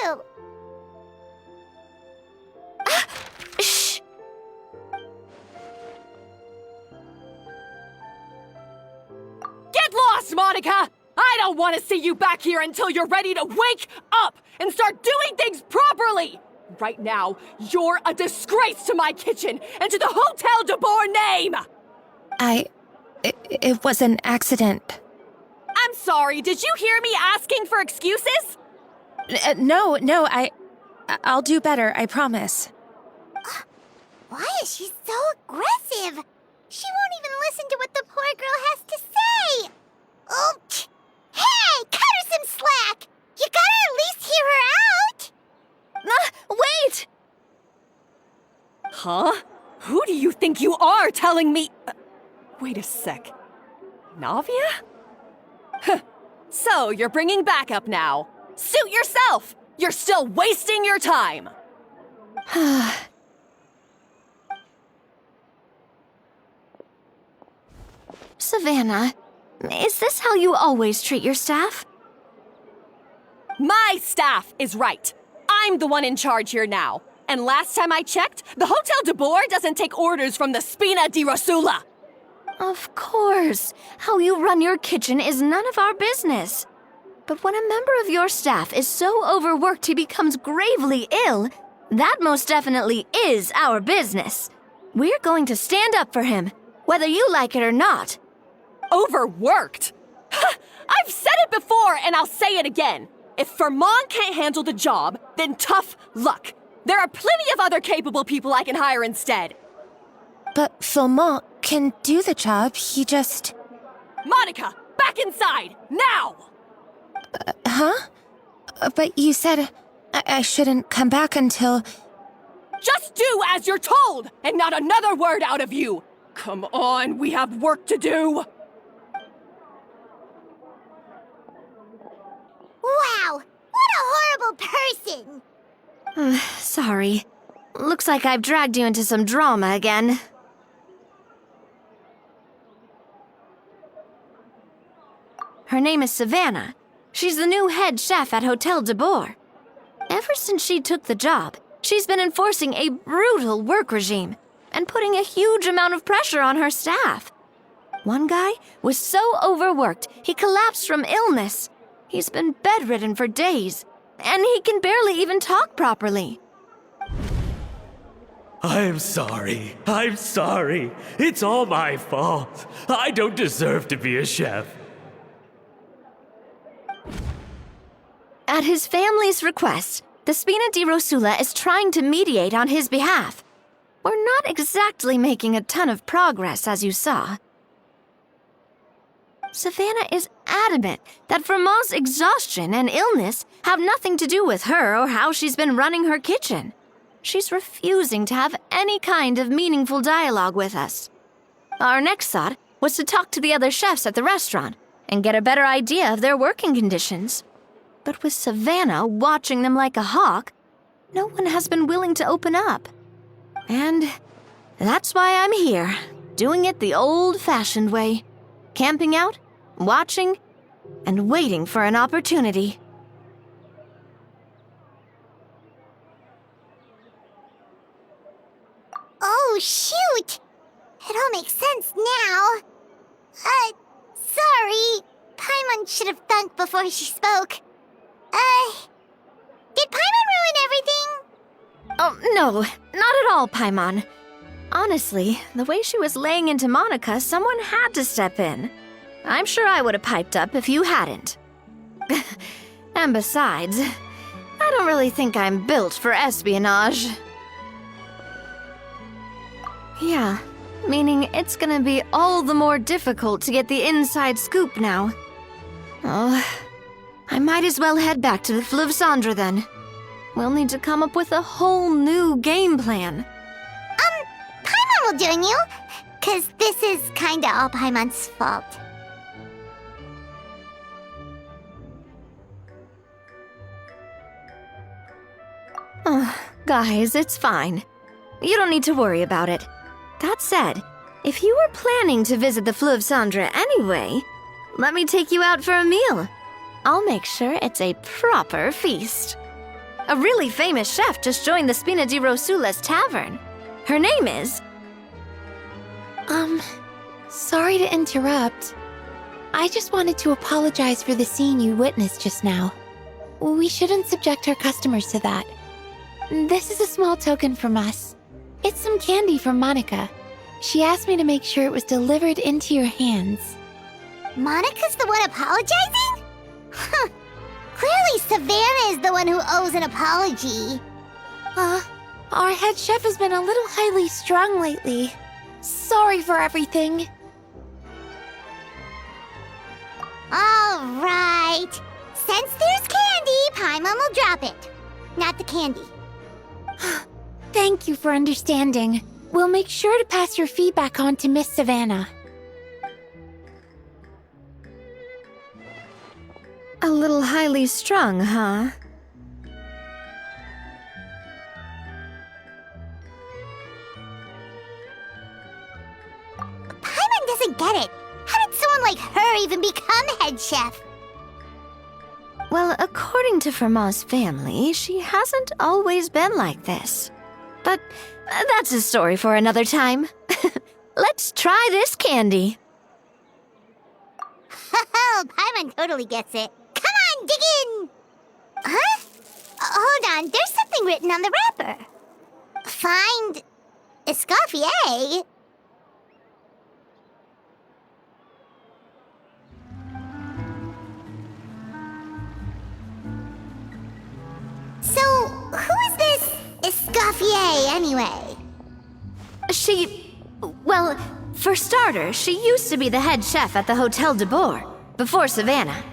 too! Shh! Get lost, Monica! I don't want to see you back here until you're ready to wake up and start doing things properly! Right now, you're a disgrace to my kitchen and to the Hotel de Boer name! It was an accident. I'm sorry, did you hear me asking for excuses? No, I'll do better, I promise. Why is she so aggressive? She won't even listen to what the poor girl has to say! Oh, hey! Cut her some slack! You gotta at least hear her out! Wait! Huh? Who do you think you are telling me? Wait a sec. Navia? So, you're bringing backup now. Suit yourself! You're still wasting your time! Savannah, is this how you always treat your staff? My staff is right. I'm the one in charge here now. And last time I checked, the Hotel de Boer doesn't take orders from the Spina di Rosula. Of course. How you run your kitchen is none of our business. But when a member of your staff is so overworked he becomes gravely ill, that most definitely is our business. We're going to stand up for him, whether you like it or not. Overworked? I've said it before and I'll say it again. If Fermon can't handle the job, then tough luck. There are plenty of other capable people I can hire instead. But Philmont can do the job, he just... Monica, back inside, now! Huh? But you said I shouldn't come back until... Just do as you're told, and not another word out of you! Come on, we have work to do! Wow! What a horrible person! Sorry. Looks like I've dragged you into some drama again. Her name is Savannah. She's the new head chef at Hotel de Boer. Ever since she took the job, she's been enforcing a brutal work regime and putting a huge amount of pressure on her staff. One guy was so overworked, he collapsed from illness. He's been bedridden for days, and he can barely even talk properly. I'm sorry. It's all my fault. I don't deserve to be a chef. At his family's request, the Spina di Rosula is trying to mediate on his behalf. We're not exactly making a ton of progress, as you saw. Savannah is adamant that Vermont's exhaustion and illness have nothing to do with her or how she's been running her kitchen. She's refusing to have any kind of meaningful dialogue with us. Our next thought was to talk to the other chefs at the restaurant and get a better idea of their working conditions. But with Savannah watching them like a hawk, no one has been willing to open up. And that's why I'm here, doing it the old-fashioned way. Camping out, watching, and waiting for an opportunity. Oh, shoot! It all makes sense now. Sorry. Paimon should have thunk before she spoke. Did Paimon ruin everything? Oh, no, not at all, Paimon. Honestly, the way she was laying into Monica, someone had to step in. I'm sure I would have piped up if you hadn't. And besides, I don't really think I'm built for espionage. Yeah, meaning it's gonna be all the more difficult to get the inside scoop now. Oh, I might as well head back to the Fleuve Cendre then. We'll need to come up with a whole new game plan. Paimon will join you, 'cause this is kinda all Paimon's fault. Guys, it's fine. You don't need to worry about it. That said, if you were planning to visit the Fleuve Cendre anyway, let me take you out for a meal. I'll make sure it's a proper feast. A really famous chef just joined the Spina di Rosula's tavern. Her name is... Sorry to interrupt. I just wanted to apologize for the scene you witnessed just now. We shouldn't subject our customers to that. This is a small token from us. It's some candy from Monica. She asked me to make sure it was delivered into your hands. Monica's the one apologizing? Huh. Clearly Savannah is the one who owes an apology. Our head chef has been a little highly strung lately. Sorry for everything. All right. Since there's candy, Paimon will drop it. Not the candy. Thank you for understanding. We'll make sure to pass your feedback on to Miss Savannah. A little highly strung, huh? Paimon doesn't get it. How did someone like her even become head chef? Well, according to Fermat's family, she hasn't always been like this. But that's a story for another time. Let's try this candy. Oh, Paimon totally gets it. Come on, dig in! Huh? Hold on, there's something written on the wrapper. Find... Escoffier? So, who is this Escoffier, anyway? Well, for starters, she used to be the head chef at the Hotel de Boer, before Savannah.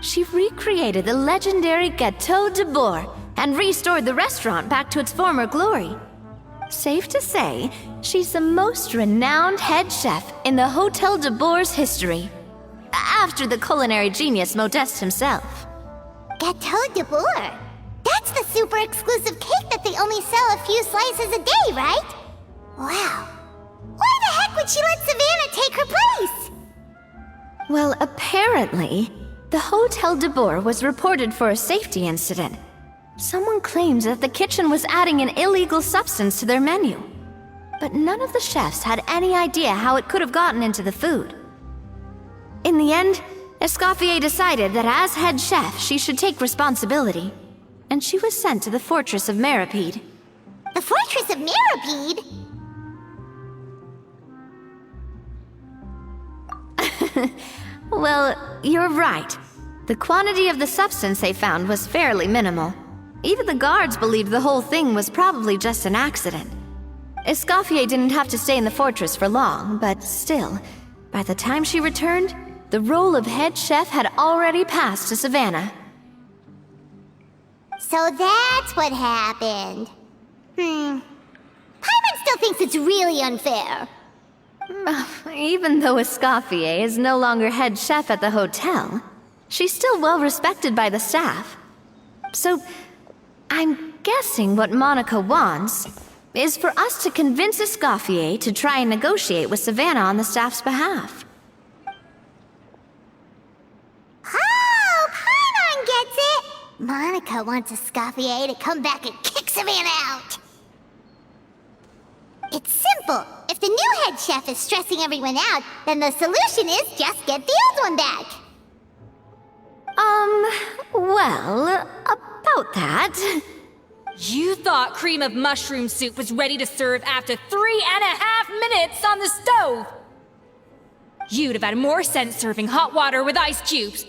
She recreated the legendary Gâteau de Boer and restored the restaurant back to its former glory. Safe to say, she's the most renowned head chef in the Hotel de Boer's history, after the culinary genius Modeste himself. Gâteau de Boer? That's the super exclusive cake that they only sell a few slices a day, right? Wow. Why the heck would she let Savannah take her place? Well, apparently, the Hotel de Boer was reported for a safety incident. Someone claims that the kitchen was adding an illegal substance to their menu. But none of the chefs had any idea how it could have gotten into the food. In the end, Escoffier decided that as head chef, she should take responsibility. And she was sent to the Fortress of Meripede. The Fortress of Meripede? Well, you're right. The quantity of the substance they found was fairly minimal. Even the guards believed the whole thing was probably just an accident. Escoffier didn't have to stay in the fortress for long, but still, by the time she returned, the role of head chef had already passed to Savannah. So that's what happened. Paimon still thinks it's really unfair. Even though Escoffier is no longer head chef at the hotel, she's still well respected by the staff. So, I'm guessing what Monica wants is for us to convince Escoffier to try and negotiate with Savannah on the staff's behalf. Oh, Paimon gets it! Monica wants Escoffier to come back and kick Savannah out. It's simple. If the new head chef is stressing everyone out, then the solution is just get the old one back. Well, about that... You thought cream of mushroom soup was ready to serve after 3.5 minutes on the stove! You'd have had more sense serving hot water with ice cubes.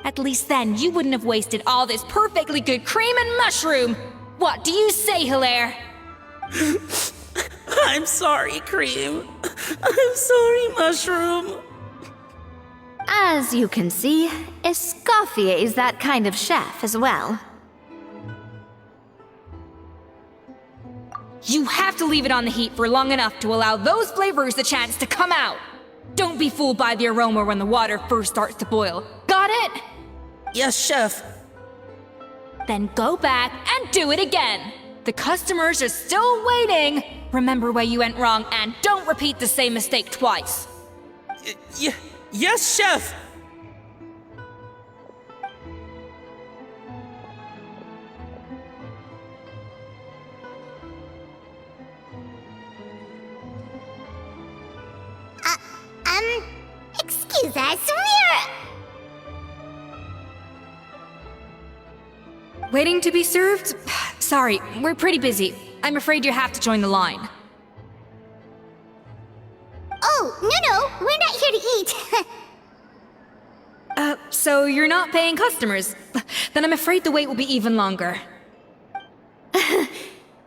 At least then you wouldn't have wasted all this perfectly good cream and mushroom! What do you say, Hilaire? I'm sorry, Cream. I'm sorry, Mushroom. As you can see, Escoffier is that kind of chef as well. You have to leave it on the heat for long enough to allow those flavors the chance to come out. Don't be fooled by the aroma when the water first starts to boil. Got it? Yes, Chef. Then go back and do it again. The customers are still waiting. Remember where you went wrong and don't repeat the same mistake twice. Yes, Chef. Excuse us, Waiting to be served? Sorry, we're pretty busy. I'm afraid you have to join the line. Oh, no, we're not here to eat. So you're not paying customers? Then I'm afraid the wait will be even longer.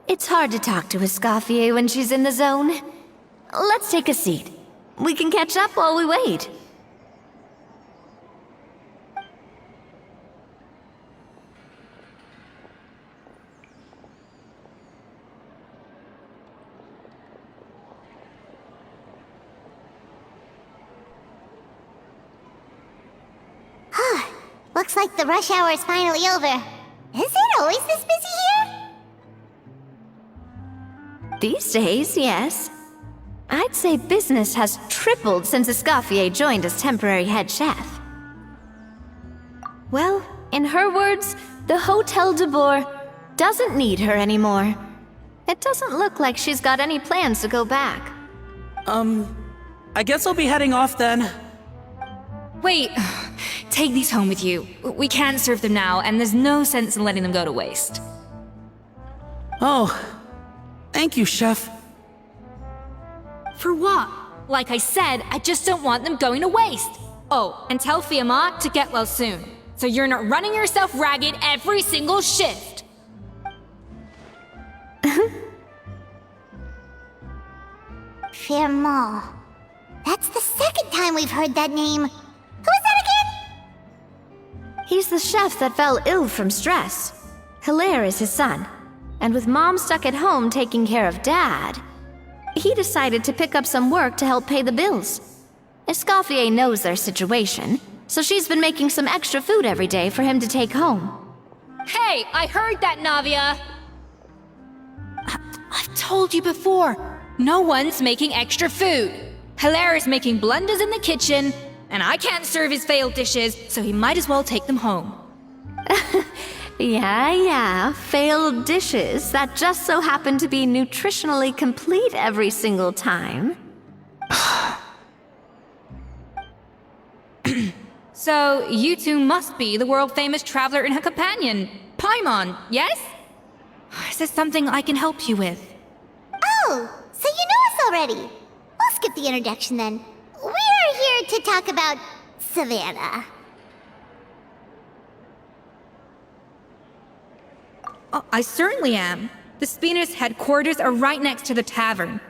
It's hard to talk to Escoffier when she's in the zone. Let's take a seat. We can catch up while we wait. Looks like the rush hour is finally over. Is it always this busy here? These days, yes. I'd say business has tripled since Escoffier joined as temporary head chef. Well, in her words, the Hotel de Boer doesn't need her anymore. It doesn't look like she's got any plans to go back. I guess I'll be heading off then. Wait, take these home with you. We can't serve them now, and there's no sense in letting them go to waste. Oh, thank you, Chef. For what? Like I said, I just don't want them going to waste. Oh, and tell Fiamma to get well soon, so you're not running yourself ragged every single shift. Fiamma. That's the second time we've heard that name. Who is that again? He's the chef that fell ill from stress. Hilaire is his son. And with Mom stuck at home taking care of Dad, he decided to pick up some work to help pay the bills. Escoffier knows their situation, so she's been making some extra food every day for him to take home. Hey, I heard that, Navia! I've told you before, no one's making extra food. Hilaire is making blunders in the kitchen, and I can't serve his failed dishes, so he might as well take them home. Yeah, failed dishes that just so happen to be nutritionally complete every single time. So, you two must be the world-famous traveler and her companion, Paimon, yes? Is there something I can help you with? Oh, so you know us already. We'll skip the introduction then. We are here to talk about Savannah. Oh, I certainly am. The Spina's headquarters are right next to the tavern.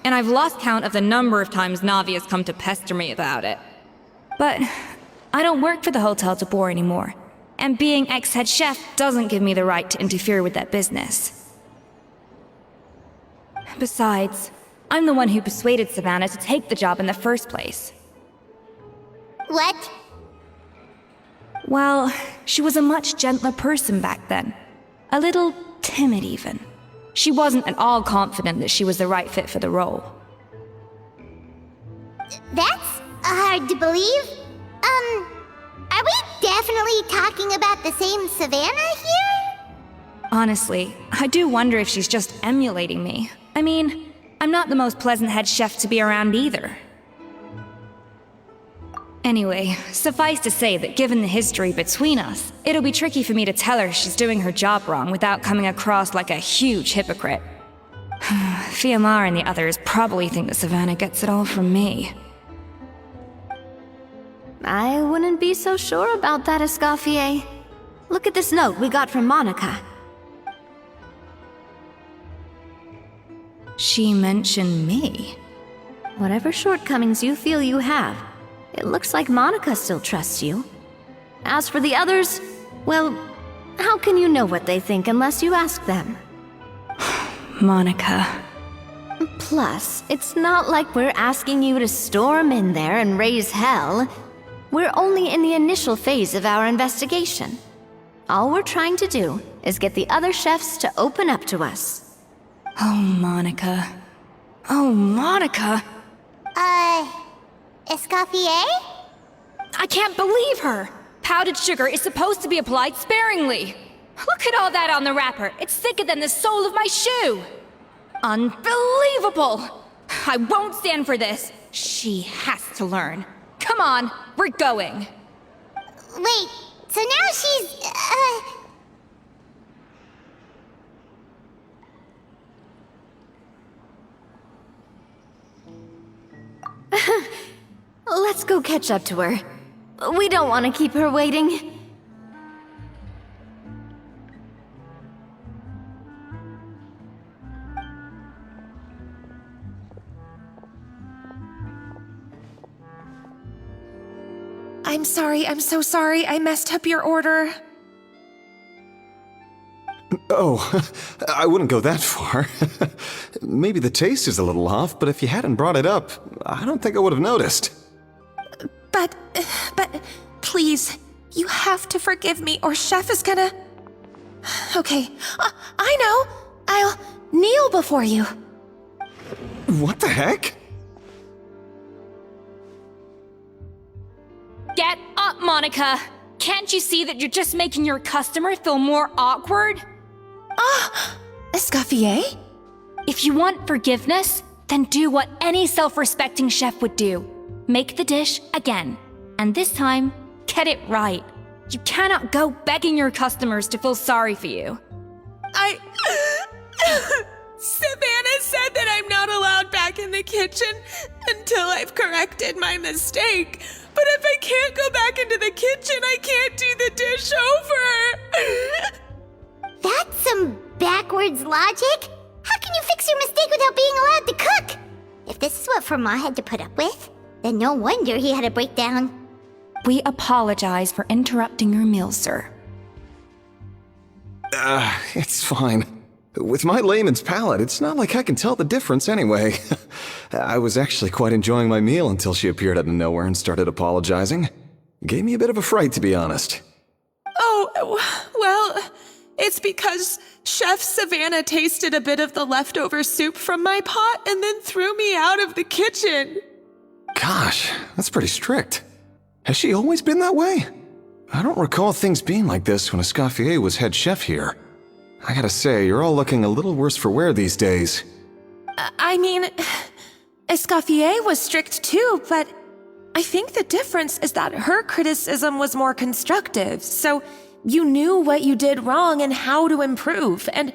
And I've lost count of the number of times Navi has come to pester me about it. But I don't work for the Hotel de Boer anymore, and being ex-head chef doesn't give me the right to interfere with that business. Besides, I'm the one who persuaded Savannah to take the job in the first place. What? Well, she was a much gentler person back then. A little timid, even. She wasn't at all confident that she was the right fit for the role. That's hard to believe. Are we definitely talking about the same Savannah here? Honestly, I do wonder if she's just emulating me. I mean, I'm not the most pleasant head chef to be around either. Anyway, suffice to say that given the history between us, it'll be tricky for me to tell her she's doing her job wrong without coming across like a huge hypocrite. Fiamma and the others probably think that Savannah gets it all from me. I wouldn't be so sure about that, Escoffier. Look at this note we got from Monica. She mentioned me. Whatever shortcomings you feel you have, it looks like Monica still trusts you. As for the others, well, how can you know what they think unless you ask them? Monica. Plus, it's not like we're asking you to storm in there and raise hell. We're only in the initial phase of our investigation. All we're trying to do is get the other chefs to open up to us. Oh, Monica. Oh, Monica! Escoffier? I can't believe her! Powdered sugar is supposed to be applied sparingly. Look at all that on the wrapper. It's thicker than the sole of my shoe. Unbelievable! I won't stand for this. She has to learn. Come on, we're going. Wait, so now she's, Let's go catch up to her. We don't want to keep her waiting. I'm sorry, I'm so sorry. I messed up your order. Oh, I wouldn't go that far. Maybe the taste is a little off, but if you hadn't brought it up, I don't think I would have noticed. But, please, you have to forgive me or Chef is gonna... Okay, I know. I'll kneel before you. What the heck? Get up, Monica! Can't you see that you're just making your customer feel more awkward? Escoffier? If you want forgiveness, then do what any self-respecting chef would do. Make the dish again. And this time, get it right. You cannot go begging your customers to feel sorry for you. Savannah said that I'm not allowed back in the kitchen until I've corrected my mistake. But if I can't go back into the kitchen, I can't do the dish over. that's some backwards logic. How can you fix your mistake without being allowed to cook? If this is what Fermat had to put up with, then no wonder he had a breakdown. We apologize for interrupting your meal, sir. It's fine. With my layman's palate, it's not like I can tell the difference anyway. I was actually quite enjoying my meal until she appeared out of nowhere and started apologizing. Gave me a bit of a fright, to be honest. Oh, well, it's because Chef Savannah tasted a bit of the leftover soup from my pot and then threw me out of the kitchen. Gosh, that's pretty strict. Has she always been that way? I don't recall things being like this when Escoffier was head chef here. I gotta say, you're all looking a little worse for wear these days. I mean, Escoffier was strict too, but I think the difference is that her criticism was more constructive, so you knew what you did wrong and how to improve, and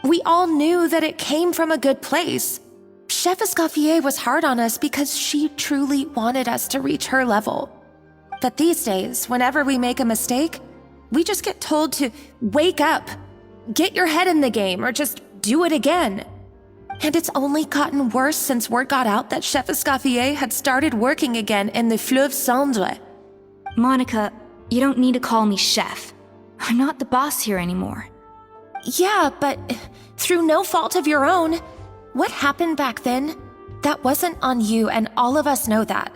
we all knew that it came from a good place. Chef Escoffier was hard on us because she truly wanted us to reach her level. But these days, whenever we make a mistake, we just get told to wake up, get your head in the game, or just do it again. And it's only gotten worse since word got out that Chef Escoffier had started working again in the Fleuve Cendre. Monica, you don't need to call me chef. I'm not the boss here anymore. Yeah, but through no fault of your own. What happened back then, that wasn't on you, and all of us know that.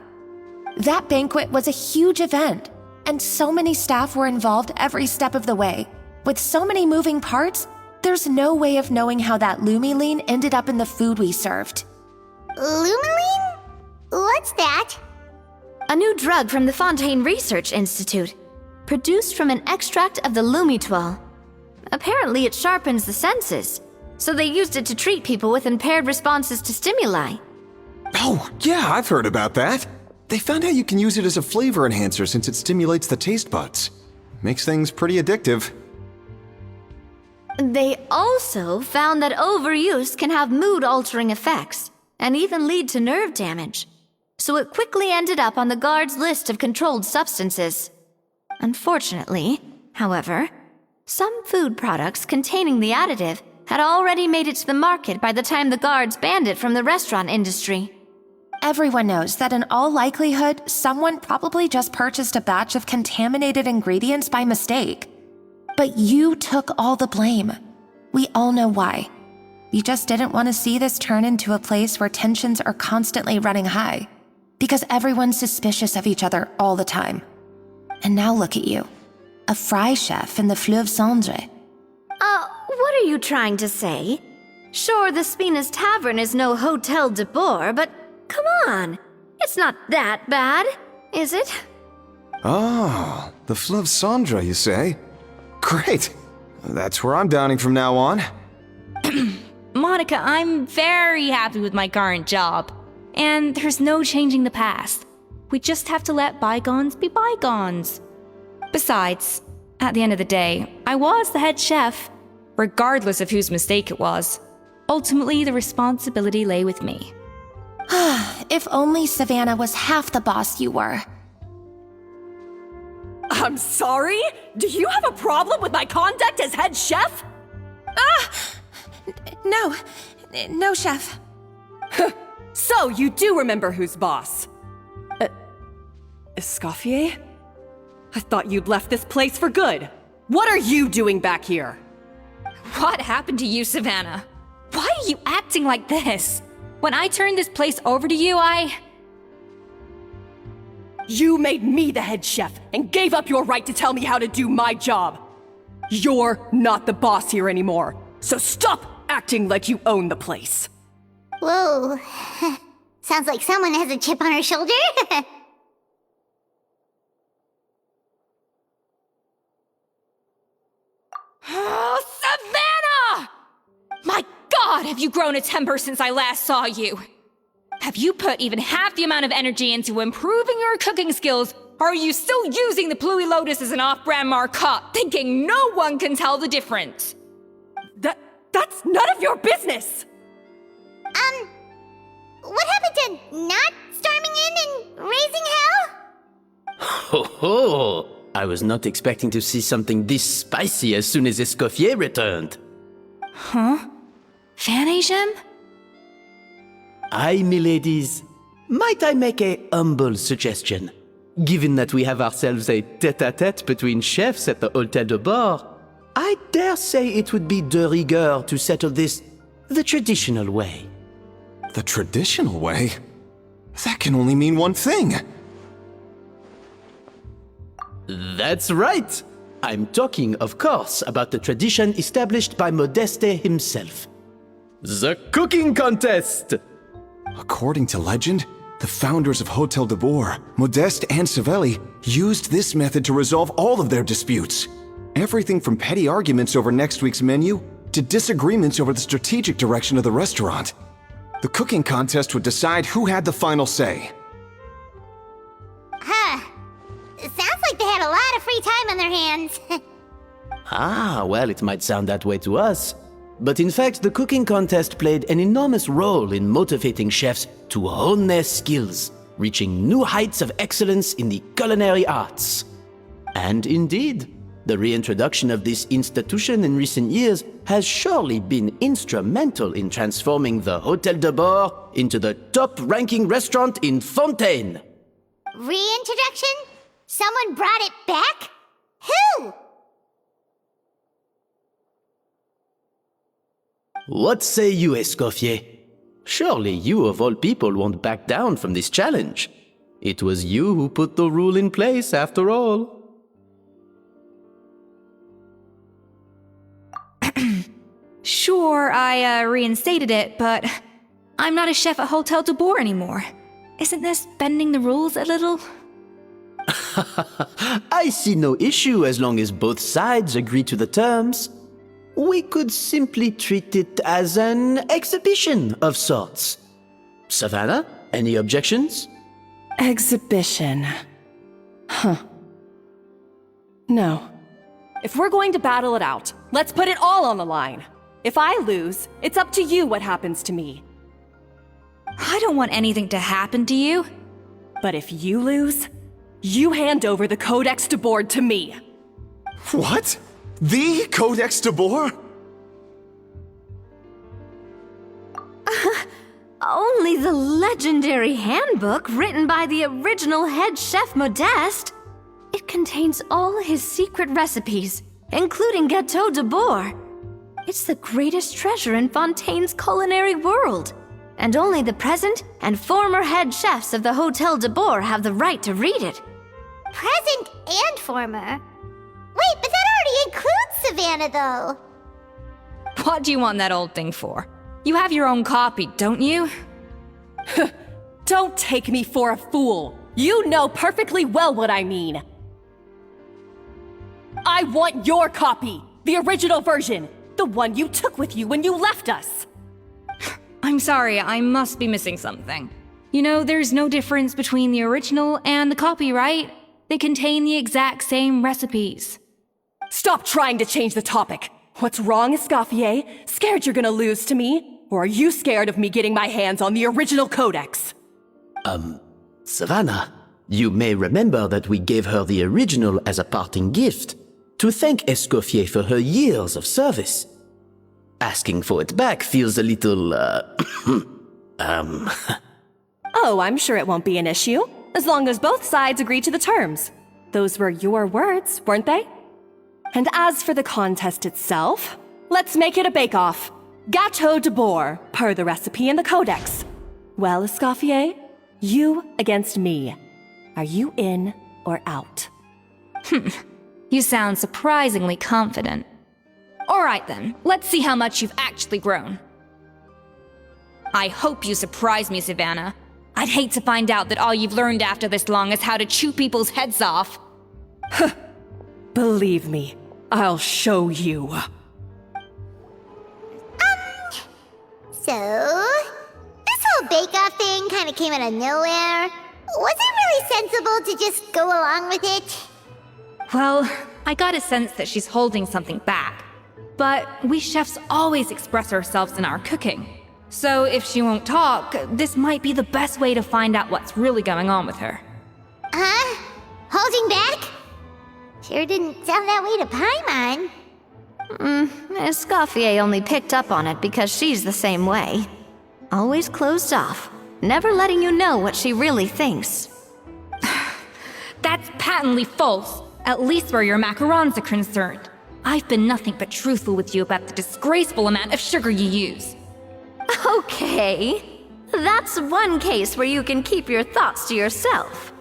That banquet was a huge event, and so many staff were involved every step of the way. With so many moving parts, there's no way of knowing how that Lumiline ended up in the food we served. Lumiline? What's that? A new drug from the Fontaine Research Institute, produced from an extract of the Lumitoile. Apparently it sharpens the senses, so they used it to treat people with impaired responses to stimuli. Oh, yeah, I've heard about that. They found out you can use it as a flavor enhancer since it stimulates the taste buds. Makes things pretty addictive. They also found that overuse can have mood-altering effects, and even lead to nerve damage. So it quickly ended up on the guards' list of controlled substances. Unfortunately, however, some food products containing the additive had already made it to the market by the time the guards banned it from the restaurant industry. Everyone knows that in all likelihood, someone probably just purchased a batch of contaminated ingredients by mistake. But you took all the blame. We all know why. You just didn't want to see this turn into a place where tensions are constantly running high, because everyone's suspicious of each other all the time. And now look at you, a fry chef in the Fleuve Cendre. What are you trying to say? Sure, the Spina's Tavern is no Hotel de Boer, but come on, it's not that bad, is it? Oh, the Fleuve Cendre, you say? Great. That's where I'm dining from now on. Monica, I'm very happy with my current job. and there's no changing the past. We just have to let bygones be bygones. Besides, at the end of the day, I was the head chef, regardless of whose mistake it was. Ultimately, the responsibility lay with me. If only Savannah was half the boss you were. I'm sorry? Do you have a problem with my conduct as head chef? No, chef. So, you do remember who's boss? Escoffier? I thought you'd left this place for good. What are you doing back here? What happened to you, Savannah? Why are you acting like this? When I turned this place over to you, You made me the head chef and gave up your right to tell me how to do my job. You're not the boss here anymore, so stop acting like you own the place. Whoa. Sounds like someone has a chip on her shoulder. Oh, Savannah! My God, have you grown a temper since I last saw you? Have you put even half the amount of energy into improving your cooking skills, or are you still using the Pluie Lotus as an off-brand marcotte, thinking no one can tell the difference? That's none of your business! What happened to not storming in and raising hell? Ho ho! I was not expecting to see something this spicy as soon as Escoffier returned. Huh? Fanagem? Aye, miladies. Might I make a humble suggestion? Given that we have ourselves a tête-à-tête between chefs at the Hôtel de Bord, I dare say it would be de rigueur to settle this the traditional way. The traditional way? That can only mean one thing. That's right! I'm talking, of course, about the tradition established by Modeste himself. The cooking contest! According to legend, the founders of Hôtel de Bord, Modeste and Savelli, used this method to resolve all of their disputes. Everything from petty arguments over next week's menu to disagreements over the strategic direction of the restaurant. The cooking contest would decide who had the final say. It sounds like they had a lot of free time on their hands. Ah, well, it might sound that way to us. But in fact, the cooking contest played an enormous role in motivating chefs to hone their skills, reaching new heights of excellence in the culinary arts. And indeed, the reintroduction of this institution in recent years has surely been instrumental in transforming the Hôtel de Bord into the top-ranking restaurant in Fontaine. Reintroduction? Someone brought it back? Who? What say you, Escoffier? Surely you of all people won't back down from this challenge. It was you who put the rule in place, after all. Sure, I reinstated it, but I'm not a chef at Hôtel de Bord anymore. Isn't this bending the rules a little? I see no issue as long as both sides agree to the terms. We could simply treat it as an exhibition of sorts. Savannah, any objections? Exhibition. Huh. No. If we're going to battle it out, let's put it all on the line. If I lose, it's up to you what happens to me. I don't want anything to happen to you. But if you lose, you hand over the Codex de Bord to me. What? The Codex de Bord? Only the legendary handbook written by the original head chef Modeste. It contains all his secret recipes, including Gâteau de Bord. It's the greatest treasure in Fontaine's culinary world. And only the present and former head chefs of the Hôtel de Bord have the right to read it. Present and former? Wait, but that already includes Savannah, though. What do you want that old thing for? You have your own copy, don't you? Don't take me for a fool. You know perfectly well what I mean. I want your copy, the original version, the one you took with you when you left us. I'm sorry, I must be missing something. You know, there's no difference between the original and the copy, right? They contain the exact same recipes. Stop trying to change the topic. What's wrong, Escoffier? Scared you're gonna lose to me? Or are you scared of me getting my hands on the original codex? Savannah, you may remember that we gave her the original as a parting gift to thank Escoffier for her years of service. Asking for it back feels a little, Oh, I'm sure it won't be an issue, as long as both sides agree to the terms. Those were your words, weren't they? And as for the contest itself, let's make it a bake-off. Gâteau de boar, per the recipe in the codex. Well, Escoffier, you against me. Are you in or out? You sound surprisingly confident. Alright then, let's see how much you've actually grown. I hope you surprise me, Savannah. I'd hate to find out that all you've learned after this long is how to chew people's heads off. Believe me, I'll show you. So, this whole bake-off thing kind of came out of nowhere. Was it really sensible to just go along with it? Well, I got a sense that she's holding something back. But we chefs always express ourselves in our cooking. So if she won't talk, this might be the best way to find out what's really going on with her. Huh? Holding back? Sure didn't sound that way to Paimon. Escoffier only picked up on it because she's the same way. Always closed off, never letting you know what she really thinks. That's patently false, at least where your macarons are concerned. I've been nothing but truthful with you about the disgraceful amount of sugar you use. Okay, that's one case where you can keep your thoughts to yourself.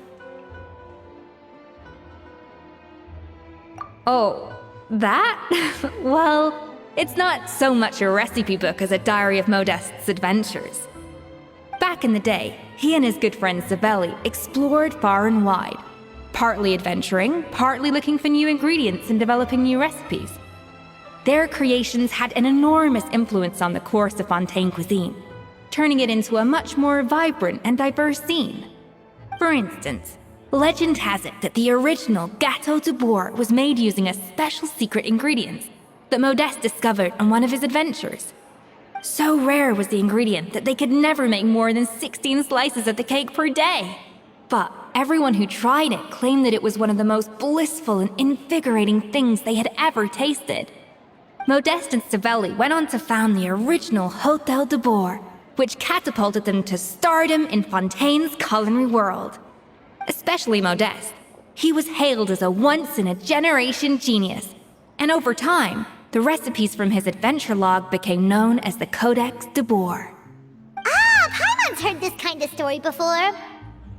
Oh, that? Well, it's not so much a recipe book as a diary of Modeste's adventures. Back in the day, he and his good friend Savelli explored far and wide, partly adventuring, partly looking for new ingredients and developing new recipes. Their creations had an enormous influence on the course of Fontaine cuisine, turning it into a much more vibrant and diverse scene. For instance, legend has it that the original Gâteau de boar was made using a special secret ingredient that Modeste discovered on one of his adventures. So rare was the ingredient that they could never make more than 16 slices of the cake per day. But everyone who tried it claimed that it was one of the most blissful and invigorating things they had ever tasted. Modeste and Savelli went on to found the original Hôtel de Bois, which catapulted them to stardom in Fontaine's culinary world. Especially Modeste. He was hailed as a once-in-a-generation genius, and over time, the recipes from his adventure log became known as the Codex de Bois. Ah, Paimon's heard this kind of story before.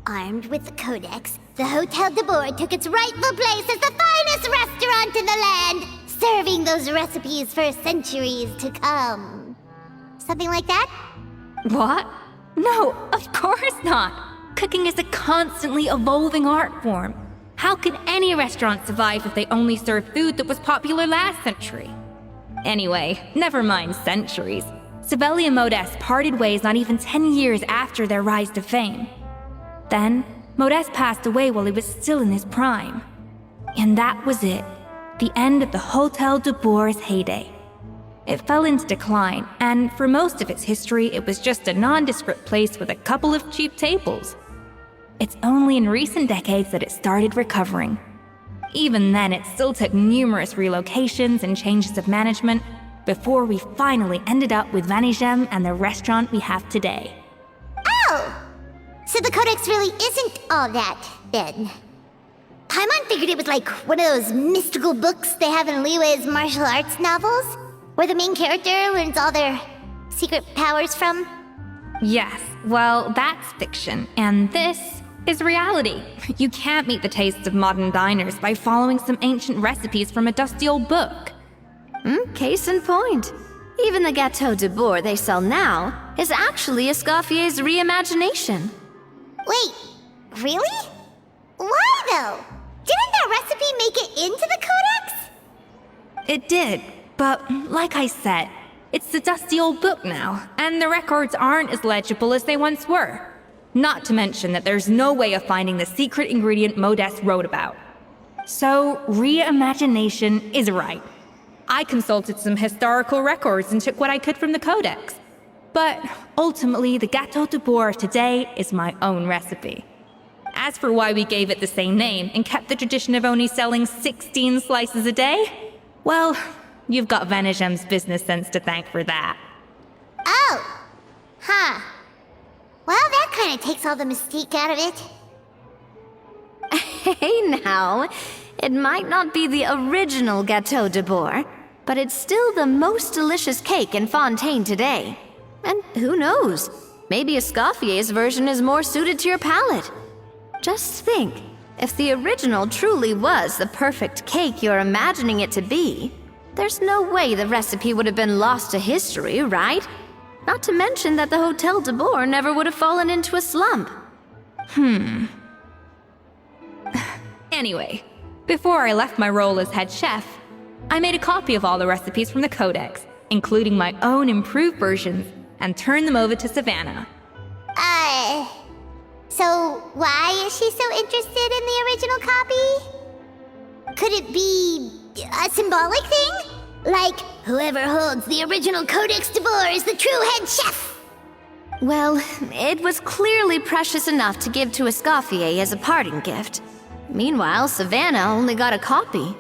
Armed with the Codex, the Hôtel de Bois took its rightful place as the finest restaurant in the land, serving those recipes for centuries to come. Something like that? What? No, of course not. Cooking is a constantly evolving art form. How could any restaurant survive if they only served food that was popular last century? Anyway, never mind centuries. Savelli and Modeste parted ways not even 10 years after their rise to fame. Then, Modeste passed away while he was still in his prime. And that was it. The end of the Hôtel de Bois' heyday. It fell into decline, and for most of its history, it was just a nondescript place with a couple of cheap tables. It's only in recent decades that it started recovering. Even then, it still took numerous relocations and changes of management before we finally ended up with Vanigem and the restaurant we have today. Oh! So the Codex really isn't all that, then. Paimon figured it was like one of those mystical books they have in Liue's martial arts novels, where the main character learns all their secret powers from. Yes, well, that's fiction, and this is reality. You can't meet the tastes of modern diners by following some ancient recipes from a dusty old book. Case in point. Even the Gâteau de Bois they sell now is actually Escoffier's reimagination. Wait, really? Why though? Didn't that recipe make it into the Codex? It did, but like I said, it's the dusty old book now, and the records aren't as legible as they once were. Not to mention that there's no way of finding the secret ingredient Modest wrote about. So, reimagination is right. I consulted some historical records and took what I could from the codex. But ultimately, the Gâteau de Bourg of today is my own recipe. As for why we gave it the same name and kept the tradition of only selling 16 slices a day, well, you've got Venegem's business sense to thank for that. Oh. Huh. Well, that kind of takes all the mystique out of it. Hey now, it might not be the original Gâteau de Bourg, but it's still the most delicious cake in Fontaine today. And who knows, maybe Escoffier's version is more suited to your palate. Just think, if the original truly was the perfect cake you're imagining it to be, there's no way the recipe would have been lost to history, right? Not to mention that the Hotel de Bourg never would have fallen into a slump. Anyway, before I left my role as head chef, I made a copy of all the recipes from the codex, including my own improved versions, and turned them over to Savannah. So why is she so interested in the original copy? Could it be a symbolic thing? Like, whoever holds the original Codex de Bourg is the true head chef? Well, it was clearly precious enough to give to Escoffier as a parting gift. Meanwhile, Savannah only got a copy.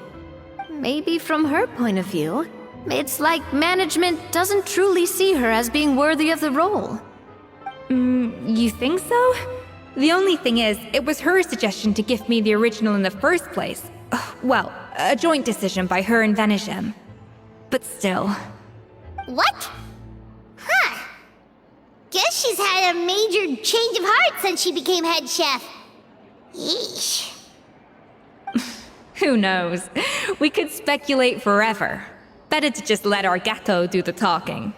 Maybe from her point of view, it's like management doesn't truly see her as being worthy of the role. You think so? The only thing is, it was her suggestion to gift me the original in the first place. Well, a joint decision by her and Venegem. But still. What? Huh. Guess she's had a major change of heart since she became head chef. Yeesh. Who knows? We could speculate forever. Better to just let our gâteau do the talking.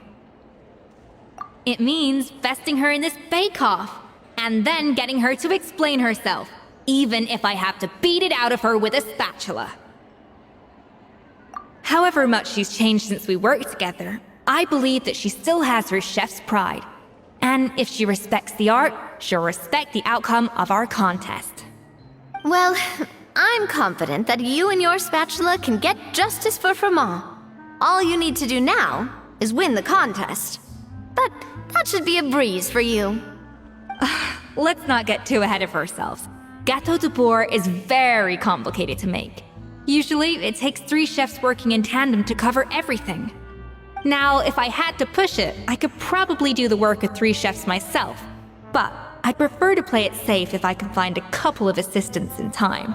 It means vesting her in this bake-off, and then getting her to explain herself, even if I have to beat it out of her with a spatula. However much she's changed since we worked together, I believe that she still has her chef's pride. And if she respects the art, she'll respect the outcome of our contest. Well, I'm confident that you and your spatula can get justice for Froment. All you need to do now is win the contest. But that should be a breeze for you. Let's not get too ahead of ourselves. Gâteau de Bourg is very complicated to make. Usually, it takes 3 chefs working in tandem to cover everything. Now, if I had to push it, I could probably do the work of 3 chefs myself. But I'd prefer to play it safe if I can find a couple of assistants in time.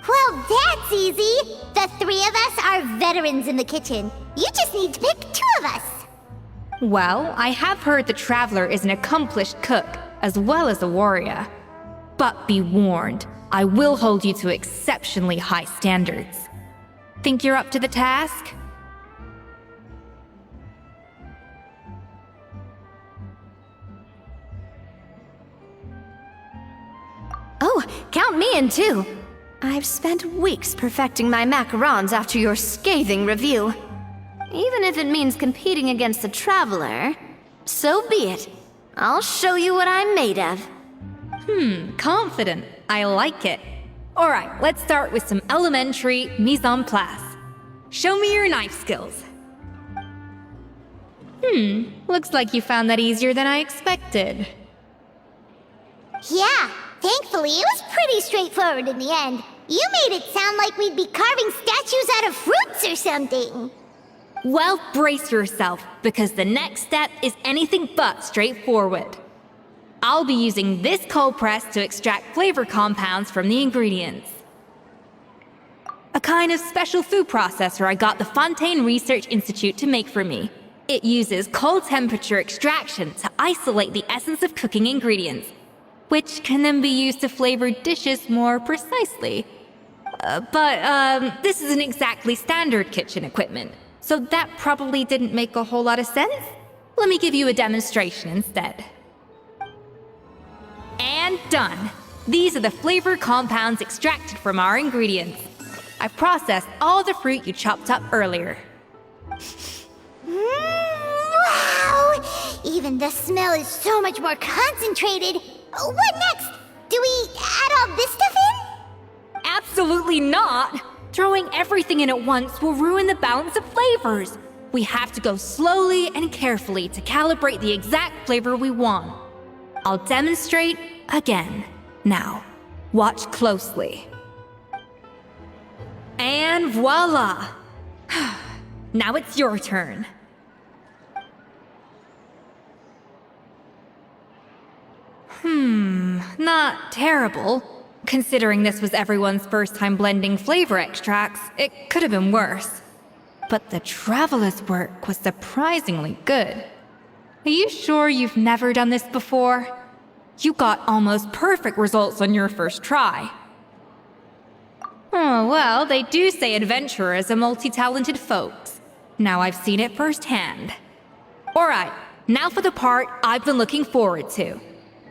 Well, that's easy. The 3 of us are veterans in the kitchen. You just need to pick 2 of us. Well, I have heard the Traveler is an accomplished cook, as well as a warrior. But be warned, I will hold you to exceptionally high standards. Think you're up to the task? Oh, count me in too. I've spent weeks perfecting my macarons after your scathing review. Even if it means competing against the Traveler, so be it. I'll show you what I'm made of. Confident. I like it. Alright, let's start with some elementary mise en place. Show me your knife skills. Looks like you found that easier than I expected. Yeah, thankfully it was pretty straightforward in the end. You made it sound like we'd be carving statues out of fruits or something. Well, brace yourself, because the next step is anything but straightforward. I'll be using this cold press to extract flavor compounds from the ingredients. A kind of special food processor I got the Fontaine Research Institute to make for me. It uses cold temperature extraction to isolate the essence of cooking ingredients, which can then be used to flavor dishes more precisely. But this isn't exactly standard kitchen equipment, so that probably didn't make a whole lot of sense. Let me give you a demonstration instead. And done! These are the flavor compounds extracted from our ingredients. I've processed all the fruit you chopped up earlier. Wow! Even the smell is so much more concentrated. What next? Do we add all this stuff in? Absolutely not! Throwing everything in at once will ruin the balance of flavors. We have to go slowly and carefully to calibrate the exact flavor we want. I'll demonstrate again. Now, watch closely. And voila! Now it's your turn. Not terrible. Considering this was everyone's first time blending flavor extracts, it could have been worse. But the traveler's work was surprisingly good. Are you sure you've never done this before? You got almost perfect results on your first try. Oh, well, they do say adventurers are multi-talented folks. Now I've seen it firsthand. Alright, now for the part I've been looking forward to.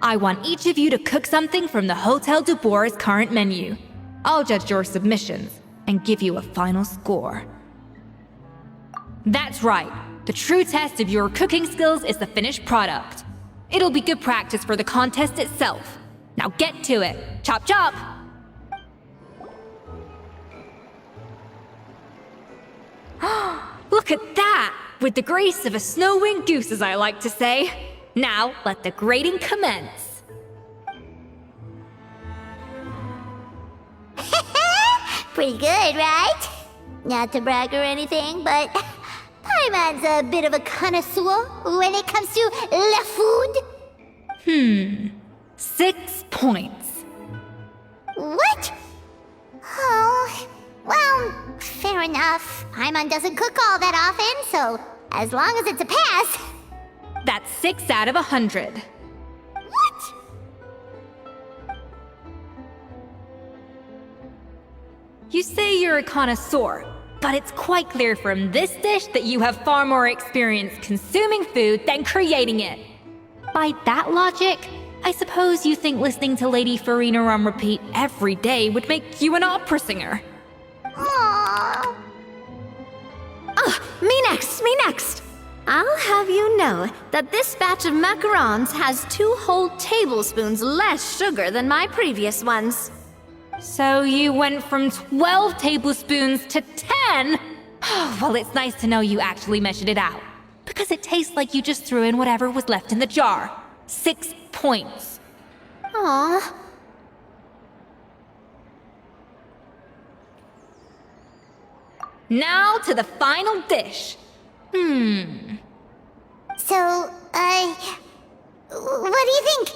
I want each of you to cook something from the Hotel du Bois' current menu. I'll judge your submissions and give you a final score. That's right. The true test of your cooking skills is the finished product. It'll be good practice for the contest itself. Now get to it. Chop chop! Look at that! With the grace of a snow-winged goose, as I like to say. Now, let the grating commence. Pretty good, right? Not to brag or anything, but Paimon's a bit of a connoisseur when it comes to la food. 6 points. What? Oh, well, fair enough. Paimon doesn't cook all that often, so as long as it's a pass. That's 6 out of 100. What? You say you're a connoisseur, but it's quite clear from this dish that you have far more experience consuming food than creating it. By that logic, I suppose you think listening to Lady Farina on repeat every day would make you an opera singer. Aww. Me next! I'll have you know that this batch of macarons has 2 whole tablespoons less sugar than my previous ones. So you went from 12 tablespoons to 10? Well, it's nice to know you actually measured it out. Because it tastes like you just threw in whatever was left in the jar. 6 points. Aw. Now to the final dish. So, what do you think?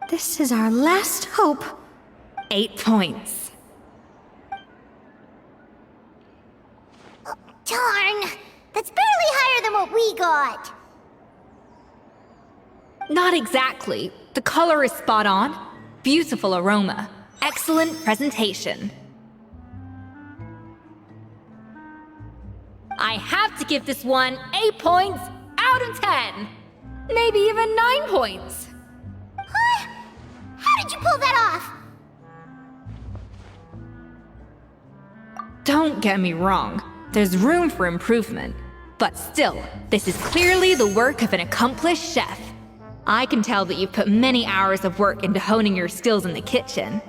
This is our last hope. 8 points. Darn, that's barely higher than what we got. Not exactly. The color is spot on. Beautiful aroma. Excellent presentation. I have to give this one 8 points out of 10. Maybe even 9 points. Huh? How did you pull that off? Don't get me wrong. There's room for improvement. But still, this is clearly the work of an accomplished chef. I can tell that you've put many hours of work into honing your skills in the kitchen.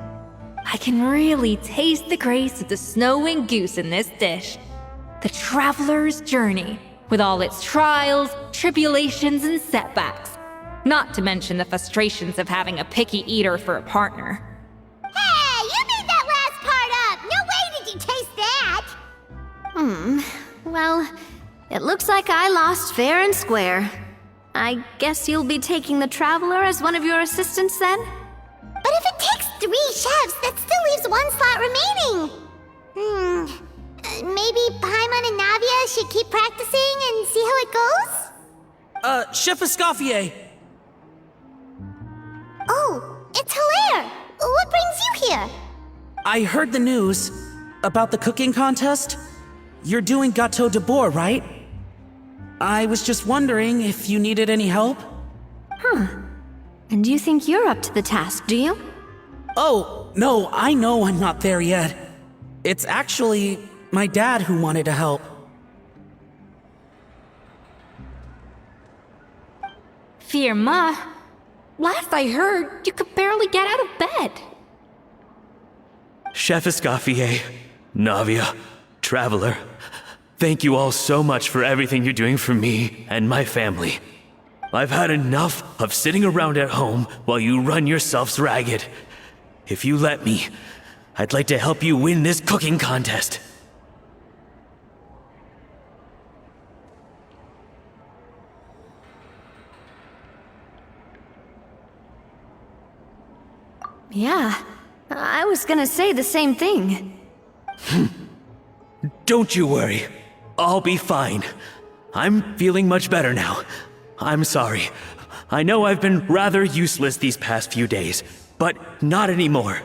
I can really taste the grace of the snow-winged goose in this dish. The traveler's journey, with all its trials, tribulations, and setbacks. Not to mention the frustrations of having a picky eater for a partner. Hey, you made that last part up! No way did you taste that! Well, it looks like I lost fair and square. I guess you'll be taking the traveler as one of your assistants then? But if it takes 3 chefs, that still leaves 1 slot remaining. Maybe Paimon and Navia should keep practicing and see how it goes? Chef Escoffier! Oh, it's Hilaire! What brings you here? I heard the news about the cooking contest. You're doing Gâteau de Bois, right? I was just wondering if you needed any help? And you think you're up to the task, do you? Oh, no, I know I'm not there yet. It's actually my dad who wanted to help. Firma? Last I heard, you could barely get out of bed. Chef Escoffier, Navia, Traveler, thank you all so much for everything you're doing for me and my family. I've had enough of sitting around at home while you run yourselves ragged. If you let me, I'd like to help you win this cooking contest. Yeah, I was gonna say the same thing. Don't you worry. I'll be fine. I'm feeling much better now. I'm sorry. I know I've been rather useless these past few days, but not anymore.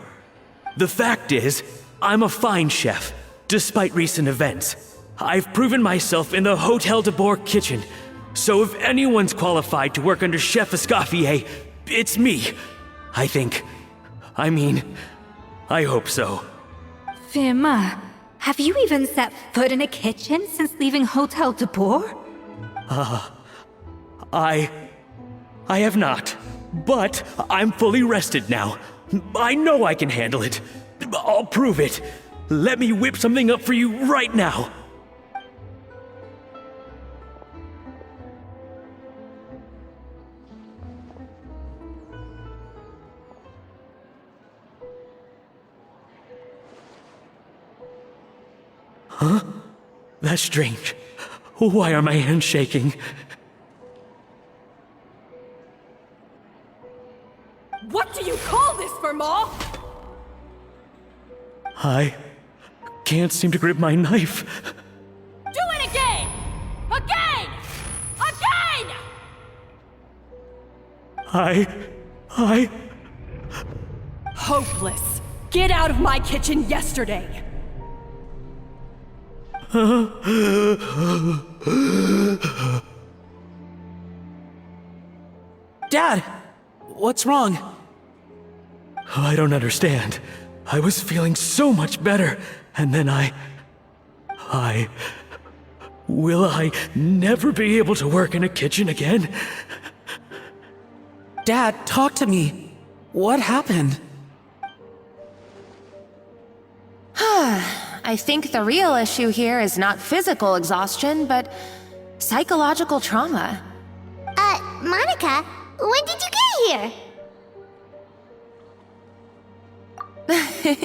The fact is, I'm a fine chef, despite recent events. I've proven myself in the Hotel de Boer kitchen, so if anyone's qualified to work under Chef Escoffier, it's me. I think. I mean, I hope so. Firma, have you even set foot in a kitchen since leaving Hotel de Boer? I have not, but I'm fully rested now. I know I can handle it. I'll prove it. Let me whip something up for you right now. Huh? That's strange. Why are my hands shaking? What do you call this, Firma? I can't seem to grip my knife. Do it again! Again! Again! I... Hopeless. Get out of my kitchen yesterday. Dad, what's wrong? I don't understand. I was feeling so much better, and then Will I never be able to work in a kitchen again? Dad, talk to me. What happened? I think the real issue here is not physical exhaustion, but psychological trauma. Monica, when did you get here?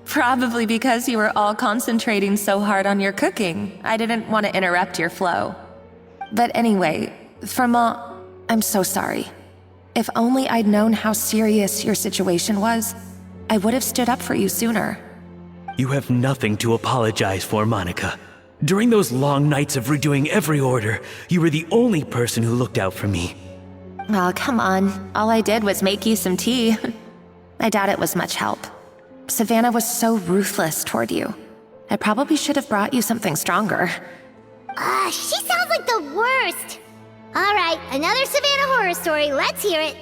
Probably because you were all concentrating so hard on your cooking. I didn't want to interrupt your flow. But anyway, Firma, I'm so sorry. If only I'd known how serious your situation was, I would have stood up for you sooner. You have nothing to apologize for, Monica. During those long nights of redoing every order, you were the only person who looked out for me. Oh, come on. All I did was make you some tea. I doubt it was much help. Savannah was so ruthless toward you. I probably should have brought you something stronger. She sounds like the worst. All right, another Savannah horror story. Let's hear it.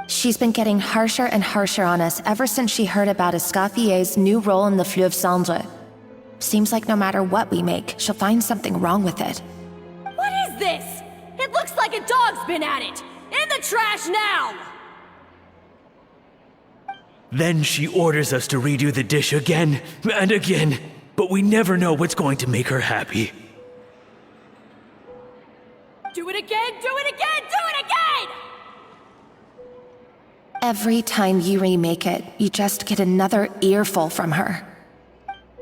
She's been getting harsher and harsher on us ever since she heard about Escoffier's new role in the Fleuve Cendre. Seems like no matter what we make, she'll find something wrong with it. What is this? It looks like a dog's been at it. In the trash now! Then she orders us to redo the dish again and again, but we never know what's going to make her happy. Do it again, do it again, do it again! Every time you remake it, you just get another earful from her.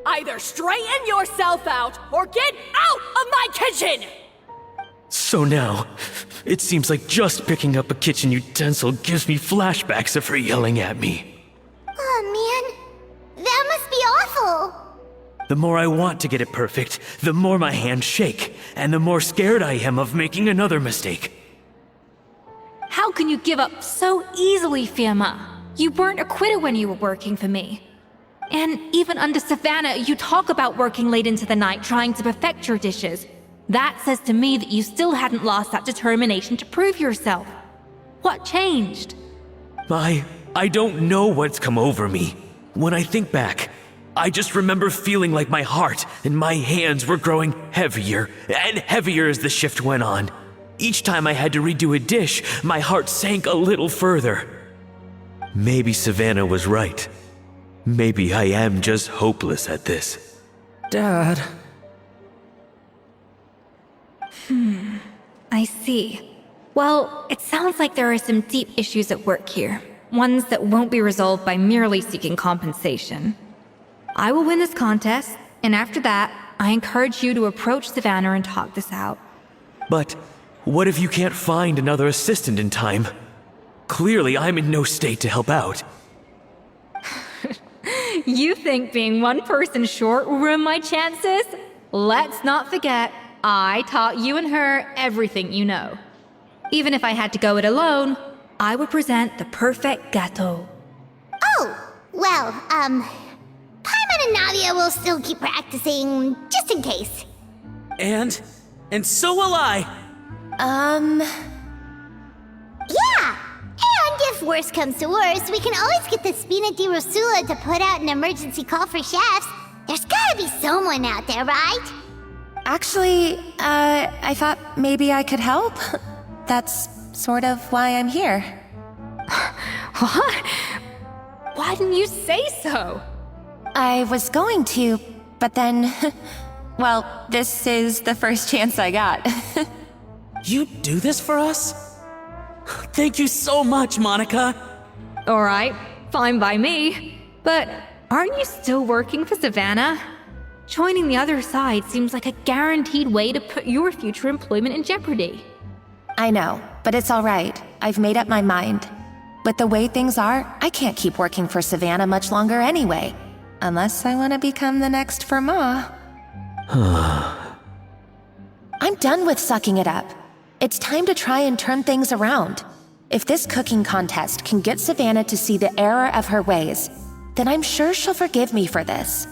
Either straighten yourself out or get out of my kitchen! So now, it seems like just picking up a kitchen utensil gives me flashbacks of her yelling at me. Oh man, that must be awful. The more I want to get it perfect, the more my hands shake, and the more scared I am of making another mistake. How can you give up so easily, Firma? You weren't a quitter when you were working for me. And even under Savannah, you talk about working late into the night trying to perfect your dishes. That says to me that you still hadn't lost that determination to prove yourself. What changed? I don't know what's come over me. When I think back, I just remember feeling like my heart and my hands were growing heavier and heavier as the shift went on. Each time I had to redo a dish, my heart sank a little further. Maybe Savannah was right. Maybe I am just hopeless at this. Dad. I see. Well, it sounds like there are some deep issues at work here. Ones that won't be resolved by merely seeking compensation. I will win this contest, and after that, I encourage you to approach Savannah and talk this out. But what if you can't find another assistant in time? Clearly, I'm in no state to help out. You think being one person short will ruin my chances? Let's not forget, I taught you and her everything you know. Even if I had to go it alone, I would present the perfect gâteau. Oh, well, Paimon and Nadia will still keep practicing, just in case. And so will I. Yeah! And if worse comes to worse, we can always get the Spina di Rosula to put out an emergency call for chefs. There's gotta be someone out there, right? Actually, I thought maybe I could help. That's sort of why I'm here. What? Why didn't you say so? I was going to, but then... well, this is the first chance I got. You do this for us? Thank you so much, Monica. Alright, fine by me. But aren't you still working for Savannah? Joining the other side seems like a guaranteed way to put your future employment in jeopardy. I know, but it's all right. I've made up my mind. With the way things are, I can't keep working for Savannah much longer anyway. Unless I want to become the next Fermat. I'm done with sucking it up. It's time to try and turn things around. If this cooking contest can get Savannah to see the error of her ways, then I'm sure she'll forgive me for this.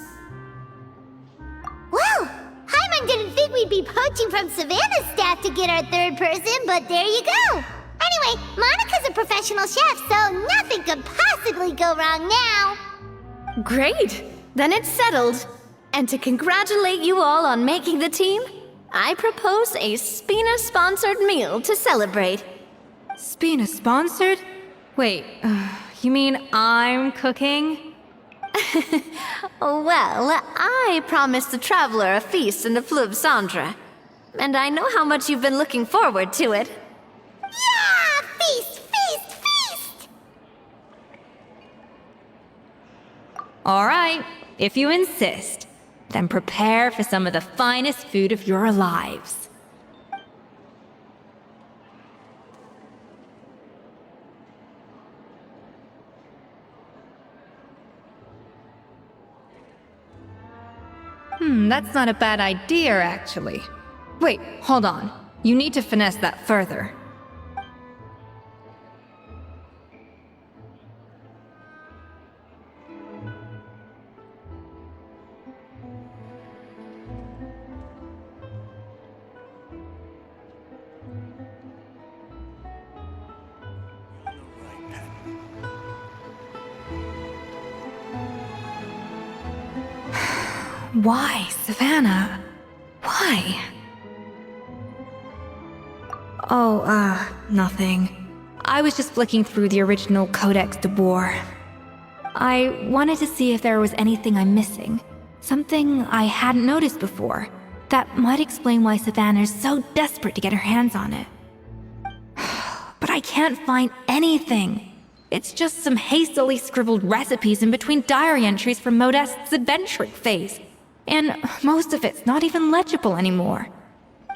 Well, Paimon didn't think we'd be poaching from Savannah's staff to get our third person, but there you go. Anyway, Monica's a professional chef, so nothing could possibly go wrong now. Great! Then it's settled. And to congratulate you all on making the team, I propose a Spina-sponsored meal to celebrate. Spina sponsored? Wait, you mean I'm cooking? Well, I promised the traveler a feast in the Fleuve Cendre. And I know how much you've been looking forward to it. Yeah! Feast, feast, feast! Alright, if you insist, then prepare for some of the finest food of your lives. That's not a bad idea, actually. Wait, hold on. You need to finesse that further. Why, Savannah? Why? Oh, nothing. I was just flicking through the original Codex de Boer. I wanted to see if there was anything I'm missing. Something I hadn't noticed before. That might explain why Savannah's so desperate to get her hands on it. But I can't find anything. It's just some hastily scribbled recipes in between diary entries from Modeste's adventuring phase. And most of it's not even legible anymore.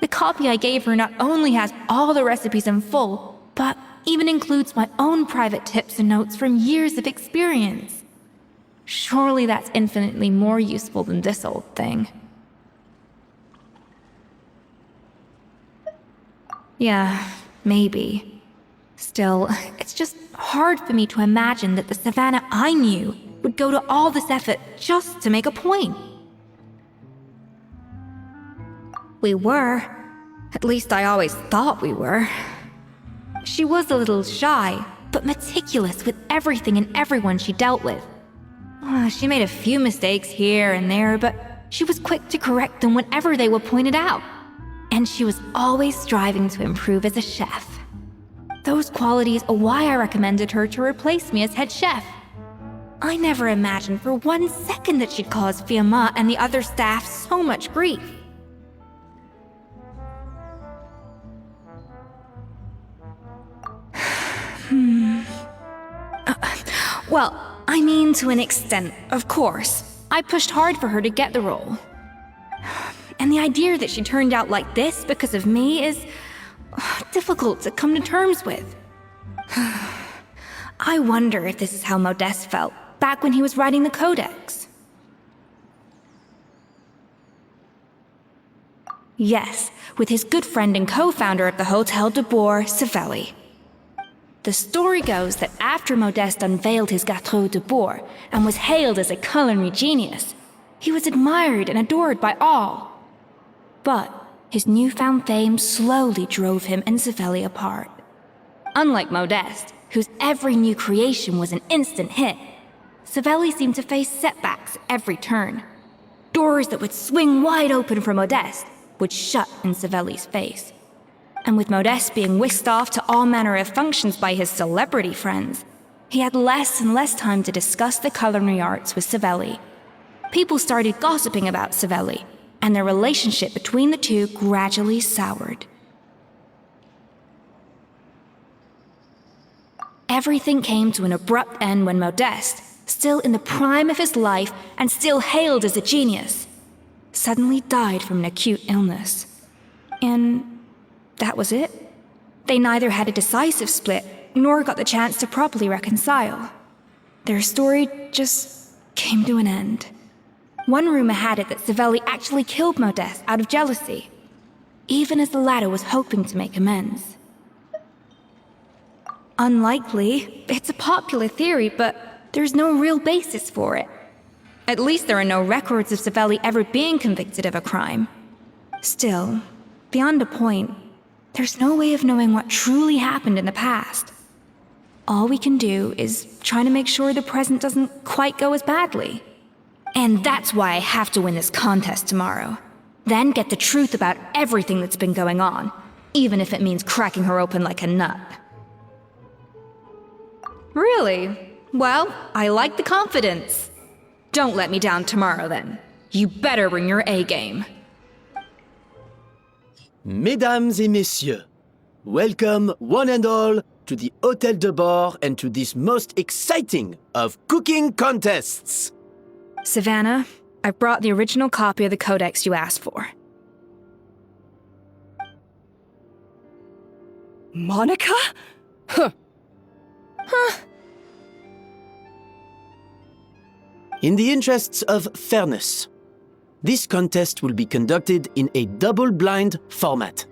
The copy I gave her not only has all the recipes in full, but even includes my own private tips and notes from years of experience. Surely that's infinitely more useful than this old thing. Yeah, maybe. Still, it's just hard for me to imagine that the Savannah I knew would go to all this effort just to make a point. We were. At least I always thought we were. She was a little shy, but meticulous with everything and everyone she dealt with. She made a few mistakes here and there, but she was quick to correct them whenever they were pointed out. And she was always striving to improve as a chef. Those qualities are why I recommended her to replace me as head chef. I never imagined for 1 second that she'd cause Fiamma and the other staff so much grief. Well, I mean to an extent, of course. I pushed hard for her to get the role. And the idea that she turned out like this because of me is difficult to come to terms with. I wonder if this is how Modeste felt back when he was writing the Codex. Yes, with his good friend and co-founder of the Hotel de Bourg, Savelli. The story goes that after Modeste unveiled his Gâteau de Bourg and was hailed as a culinary genius, he was admired and adored by all. But his newfound fame slowly drove him and Savelli apart. Unlike Modeste, whose every new creation was an instant hit, Savelli seemed to face setbacks at every turn. Doors that would swing wide open for Modeste would shut in Savelli's face. And with Modeste being whisked off to all manner of functions by his celebrity friends, he had less and less time to discuss the culinary arts with Savelli. People started gossiping about Savelli, and their relationship between the two gradually soured. Everything came to an abrupt end when Modeste, still in the prime of his life and still hailed as a genius, suddenly died from an acute illness. And that was it. They neither had a decisive split, nor got the chance to properly reconcile. Their story just came to an end. One rumor had it that Savelli actually killed Modeste out of jealousy, even as the latter was hoping to make amends. Unlikely. It's a popular theory, but there's no real basis for it. At least there are no records of Savelli ever being convicted of a crime. Still, beyond a point, there's no way of knowing what truly happened in the past. All we can do is try to make sure the present doesn't quite go as badly. And that's why I have to win this contest tomorrow. Then get the truth about everything that's been going on, even if it means cracking her open like a nut. Really? Well, I like the confidence. Don't let me down tomorrow, then. You better bring your A game. Mesdames et messieurs, welcome one and all to the Hotel de Bourg and to this most exciting of cooking contests. Savannah, I brought the original copy of the Codex you asked for. Monica? Huh. In the interests of fairness, this contest will be conducted in a double-blind format.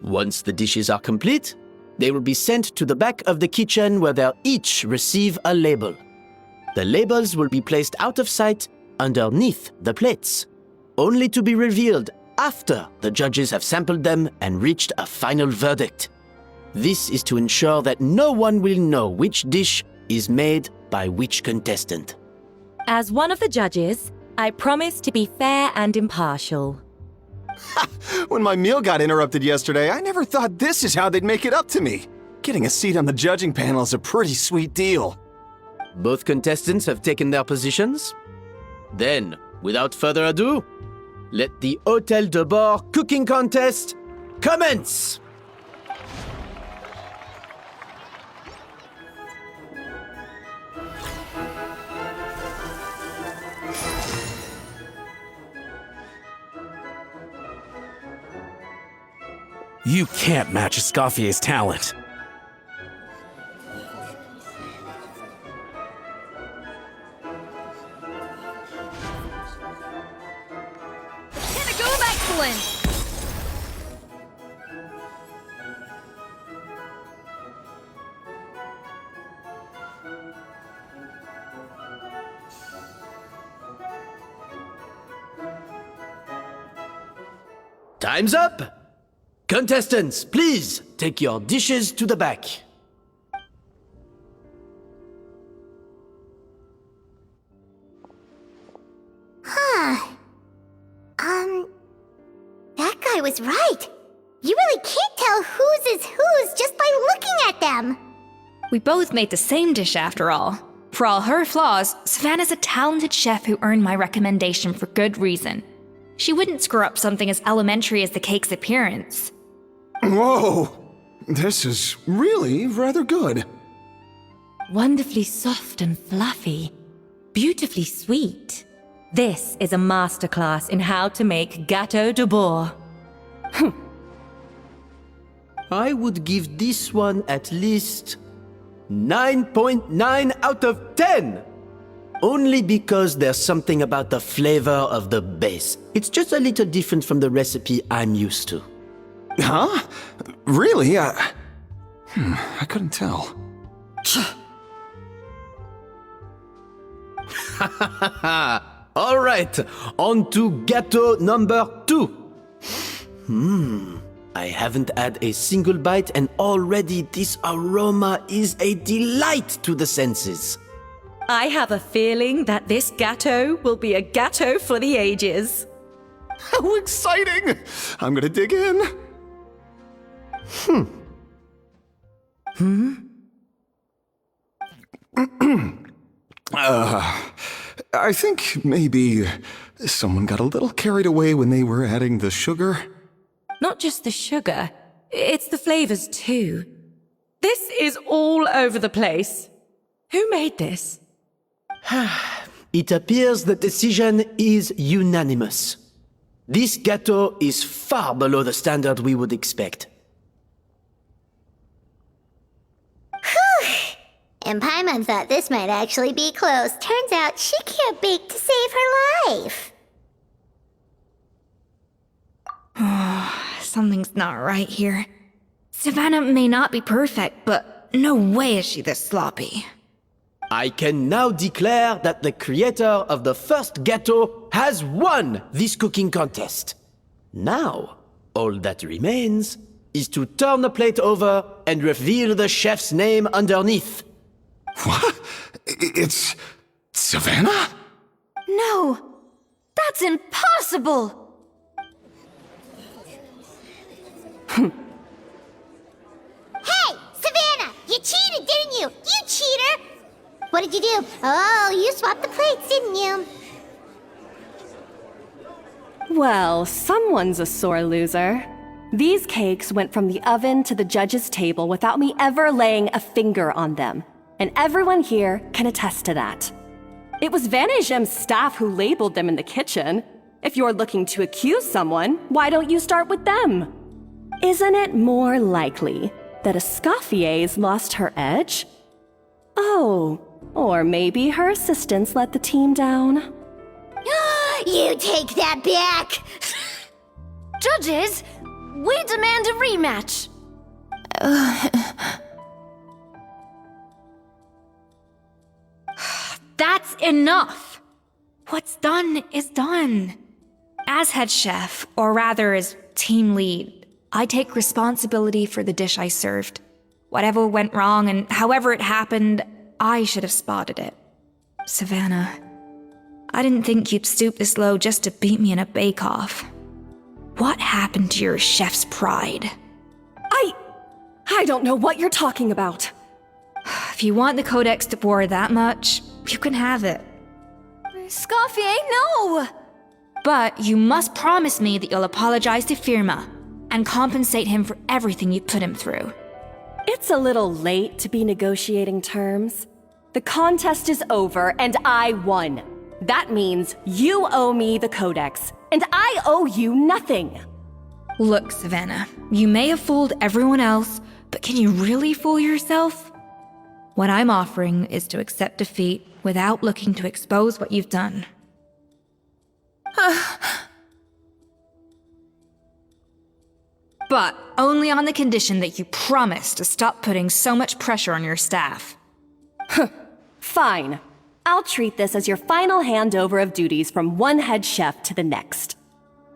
Once the dishes are complete, they will be sent to the back of the kitchen where they'll each receive a label. The labels will be placed out of sight underneath the plates, only to be revealed after the judges have sampled them and reached a final verdict. This is to ensure that no one will know which dish is made by which contestant. As one of the judges, I promise to be fair and impartial. When my meal got interrupted yesterday, I never thought this is how they'd make it up to me. Getting a seat on the judging panel is a pretty sweet deal. Both contestants have taken their positions. Then, without further ado, let the Hotel de Bourg cooking contest commence! You can't match Escoffier's talent. Pinnacle of excellence! Time's up! Contestants, please take your dishes to the back. That got Escoffier was right. You really can't tell whose is whose just by looking at them. We both made the same dish after all. For all her flaws, Savannah's a talented chef who earned my recommendation for good reason. She wouldn't screw up something as elementary as the cake's appearance. Whoa! This is really rather good. Wonderfully soft and fluffy. Beautifully sweet. This is a masterclass in how to make gâteau de bois. I would give this one at least 9.9 out of 10! Only because there's something about the flavor of the base. It's just a little different from the recipe I'm used to. Huh? Really? I couldn't tell. All right, on to gâteau number 2. I haven't had a single bite and already this aroma is a delight to the senses. I have a feeling that this gâteau will be a gâteau for the ages. How exciting! I'm gonna dig in. I think maybe someone got a little carried away when they were adding the sugar. Not just the sugar, it's the flavors too. This is all over the place. Who made this? It appears the decision is unanimous. This gâteau is far below the standard we would expect. And Paimon thought this might actually be close. Turns out she can't bake to save her life. Something's not right here. Savannah may not be perfect, but no way is she this sloppy. I can now declare that the creator of the first gâteau has won this cooking contest. Now, all that remains is to turn the plate over and reveal the chef's name underneath. What? It's Savannah? No! That's impossible! Hey, Savannah! You cheated, didn't you? You cheater! What did you do? Oh, you swapped the plates, didn't you? Well, someone's a sore loser. These cakes went from the oven to the judge's table without me ever laying a finger on them. And everyone here can attest to that. It was Van Gem's staff who labeled them in the kitchen. If you're looking to accuse someone, why don't you start with them? Isn't it more likely that Escoffier's lost her edge? Oh, or maybe her assistants let the team down. You take that back! Judges, we demand a rematch. That's enough! What's done is done. As head chef, or rather as team lead, I take responsibility for the dish I served. Whatever went wrong and however it happened, I should have spotted it. Savannah, I didn't think you'd stoop this low just to beat me in a bake-off. What happened to your chef's pride? I don't know what you're talking about. If you want the Codex de Boer that much, you can have it. Escoffier, no! But you must promise me that you'll apologize to Firma and compensate him for everything you put him through. It's a little late to be negotiating terms. The contest is over and I won. That means you owe me the Codex, and I owe you nothing. Look, Savannah, you may have fooled everyone else, but can you really fool yourself? What I'm offering is to accept defeat without looking to expose what you've done. But only on the condition that you promise to stop putting so much pressure on your staff. Fine. I'll treat this as your final handover of duties from one head chef to the next.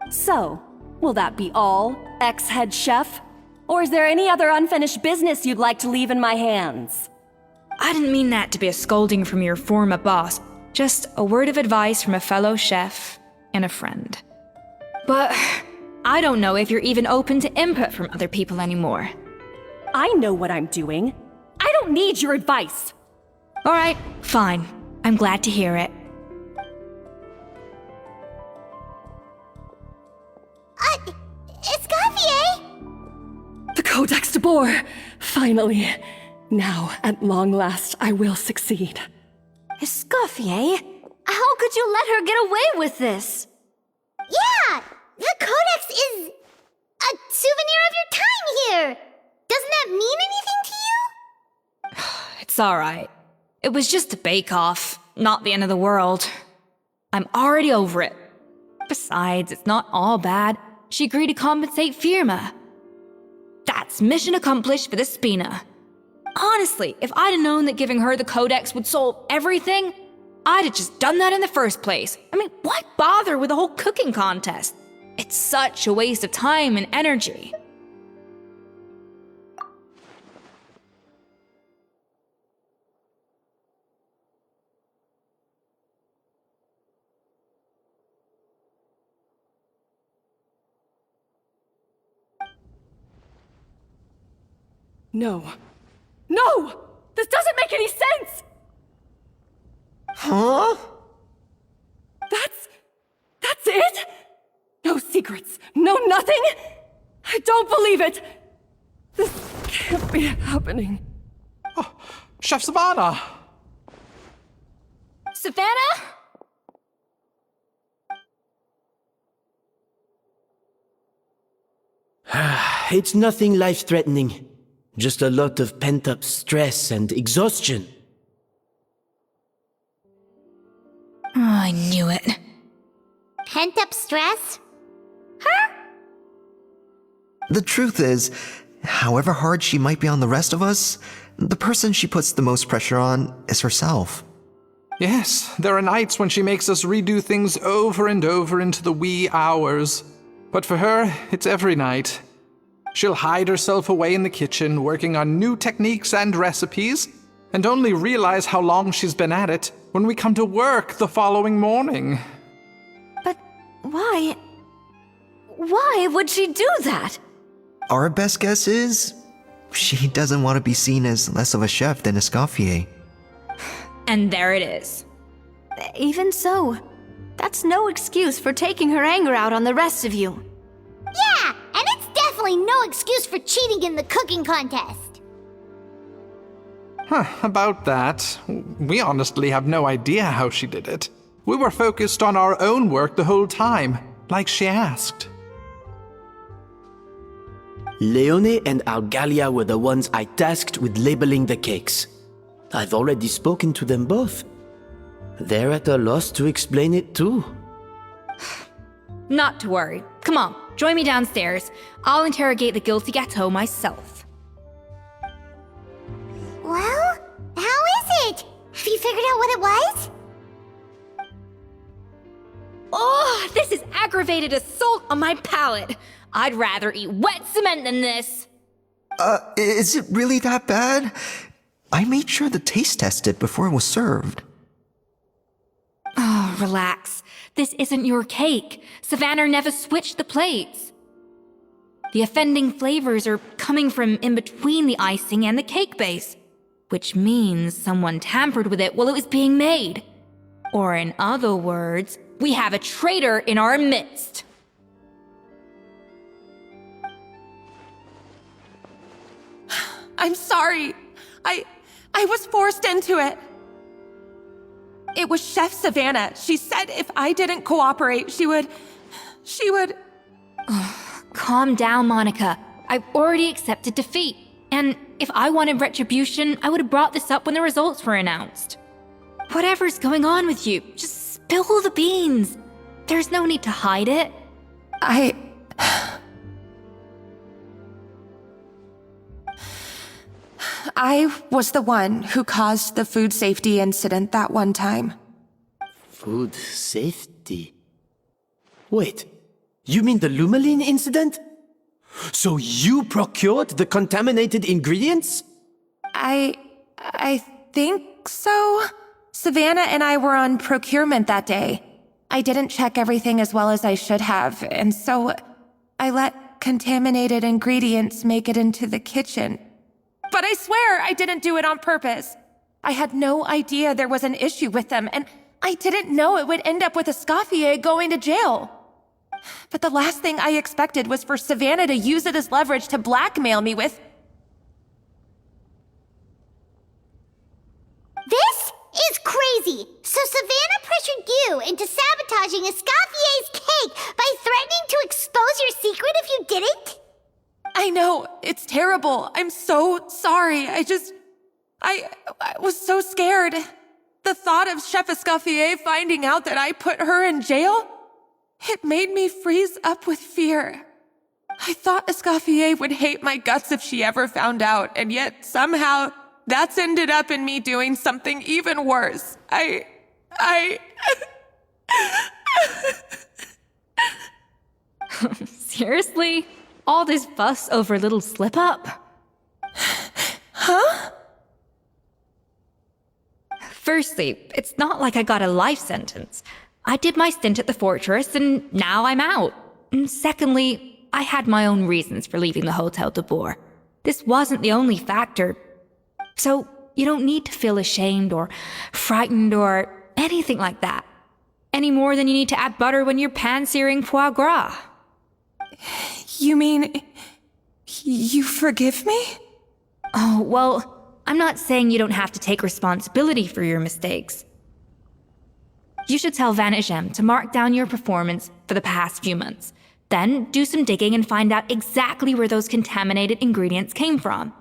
So, will that be all, ex-head chef? Or is there any other unfinished business you'd like to leave in my hands? I didn't mean that to be a scolding from your former boss, just a word of advice from a fellow chef and a friend. But I don't know if you're even open to input from other people anymore. I know what I'm doing. I don't need your advice. All right, fine. I'm glad to hear it. Escoffier! The Codex de Boer! Finally. Now, at long last, I will succeed. Escoffier? How could you let her get away with this? Yeah! The Codex is a souvenir of your time here! Doesn't that mean anything to you? It's alright. It was just a bake-off, not the end of the world. I'm already over it. Besides, it's not all bad. She agreed to compensate Firma. That's mission accomplished for the Spina. Honestly, if I'd have known that giving her the Codex would solve everything, I'd have just done that in the first place. I mean, why bother with the whole cooking contest? It's such a waste of time and energy. No. No! This doesn't make any sense! Huh? That's it? No secrets, no nothing? I don't believe it! This can't be happening. Oh, Chef Savannah! Savannah? It's nothing life-threatening. Just a lot of pent-up stress and exhaustion. Oh, I knew it. Pent-up stress? The truth is, however hard she might be on the rest of us, the person she puts the most pressure on is herself. Yes, there are nights when she makes us redo things over and over into the wee hours. But for her, it's every night. She'll hide herself away in the kitchen, working on new techniques and recipes, and only realize how long she's been at it when we come to work the following morning. But why? Why would she do that? Our best guess is she doesn't want to be seen as less of a chef than Escoffier. And there it is. Even so, that's no excuse for taking her anger out on the rest of you. Yeah, and it's definitely no excuse for cheating in the cooking contest. About that, we honestly have no idea how she did it. We were focused on our own work the whole time, like she asked. Leone and Algalia were the ones I tasked with labeling the cakes. I've already spoken to them both. They're at a loss to explain it too. Not to worry. Come on, join me downstairs. I'll interrogate the guilty gâteau myself. Well, how is it? Have you figured out what it was? Oh, this is aggravated assault on my palate. I'd rather eat wet cement than this. Is it really that bad? I made sure to taste test it before it was served. Oh, relax. This isn't your cake. Savannah never switched the plates. The offending flavors are coming from in between the icing and the cake base, which means someone tampered with it while it was being made. Or in other words, we have a traitor in our midst. I'm sorry. I was forced into it. It was Chef Savannah. She said if I didn't cooperate, she would... Calm down, Monica. I've already accepted defeat. And if I wanted retribution, I would have brought this up when the results were announced. Whatever's going on with you, just spill the beans. There's no need to hide it. I was the one who caused the food safety incident that one time. Food safety? Wait, you mean the Lumaline incident? So you procured the contaminated ingredients? I think so. Savannah and I were on procurement that day. I didn't check everything as well as I should have, and so I let contaminated ingredients make it into the kitchen. But I swear I didn't do it on purpose. I had no idea there was an issue with them, and I didn't know it would end up with Escoffier going to jail. But the last thing I expected was for Savannah to use it as leverage to blackmail me with... This is crazy! So Savannah pressured you into sabotaging Escoffier's cake by threatening to expose your secret if you didn't? I know, it's terrible. I'm so sorry. I was so scared. The thought of Chef Escoffier finding out that I put her in jail, it made me freeze up with fear. I thought Escoffier would hate my guts if she ever found out, and yet somehow that's ended up in me doing something even worse. Seriously? All this fuss over a little slip-up? Huh? Firstly, it's not like I got a life sentence. I did my stint at the fortress, and now I'm out. And secondly, I had my own reasons for leaving the Hotel de Boer. This wasn't the only factor. So, you don't need to feel ashamed or frightened or anything like that. Any more than you need to add butter when you're pan-searing foie gras. You mean... you forgive me? Oh, well, I'm not saying you don't have to take responsibility for your mistakes. You should tell Vanagem to mark down your performance for the past few months. Then do some digging and find out exactly where those contaminated ingredients came from.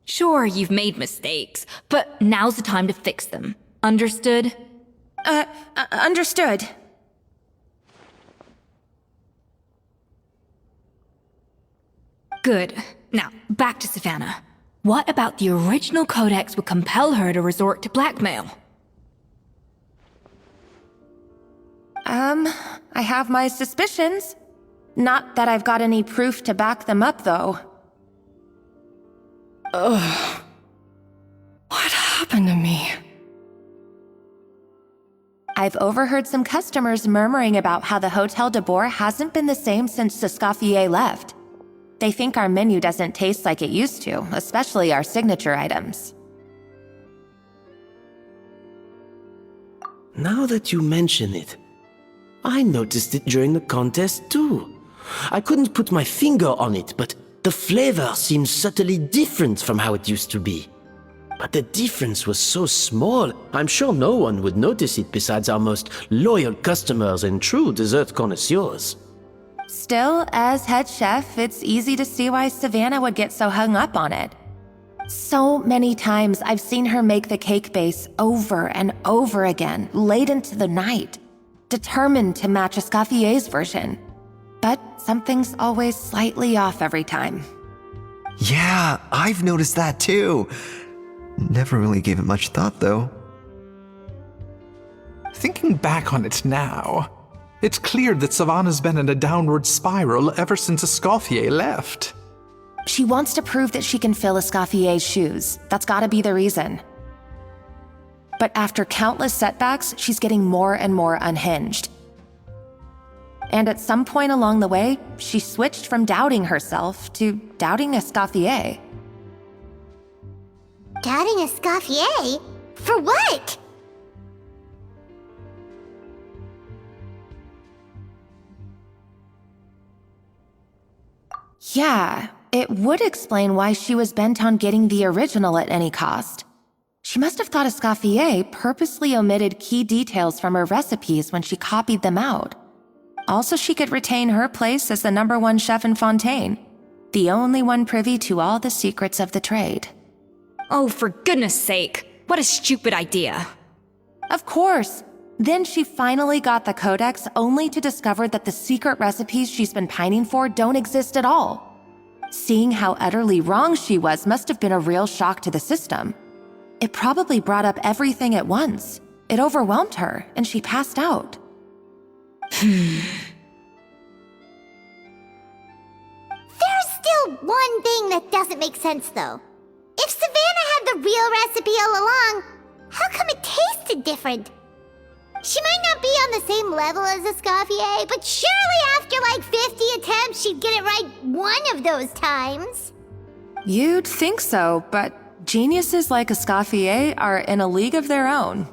Sure, you've made mistakes, but now's the time to fix them. Understood? Understood. Good. Now, back to Savannah. What about the original codex would compel her to resort to blackmail? I have my suspicions. Not that I've got any proof to back them up, though. Ugh. What happened to me? I've overheard some customers murmuring about how the Hotel de Boer hasn't been the same since Escoffier left. They think our menu doesn't taste like it used to, especially our signature items. Now that you mention it, I noticed it during the contest too. I couldn't put my finger on it, but the flavor seems subtly different from how it used to be. But the difference was so small, I'm sure no one would notice it besides our most loyal customers and true dessert connoisseurs. Still, as head chef, it's easy to see why Savannah would get so hung up on it. So many times I've seen her make the cake base over and over again, late into the night, determined to match Escoffier's version. But something's always slightly off every time. Yeah, I've noticed that too. Never really gave it much thought, though. Thinking back on it now, it's clear that Savannah's been in a downward spiral ever since Escoffier left. She wants to prove that she can fill Escoffier's shoes. That's gotta be the reason. But after countless setbacks, she's getting more and more unhinged. And at some point along the way, she switched from doubting herself to doubting Escoffier. Doubting Escoffier? For what? Yeah, it would explain why she was bent on getting the original at any cost. She must have thought Escoffier purposely omitted key details from her recipes when she copied them out. Also, she could retain her place as the #1 chef in Fontaine, the only one privy to all the secrets of the trade. Oh, for goodness sake, what a stupid idea. Of course. Then she finally got the codex only to discover that the secret recipes she's been pining for don't exist at all. Seeing how utterly wrong she was must have been a real shock to the system. It probably brought up everything at once. It overwhelmed her, and she passed out. There's still one thing that doesn't make sense, though. If Savannah had the real recipe all along, how come it tasted different? She might not be on the same level as Escoffier, but surely after like 50 attempts, she'd get it right one of those times. You'd think so, but geniuses like Escoffier are in a league of their own.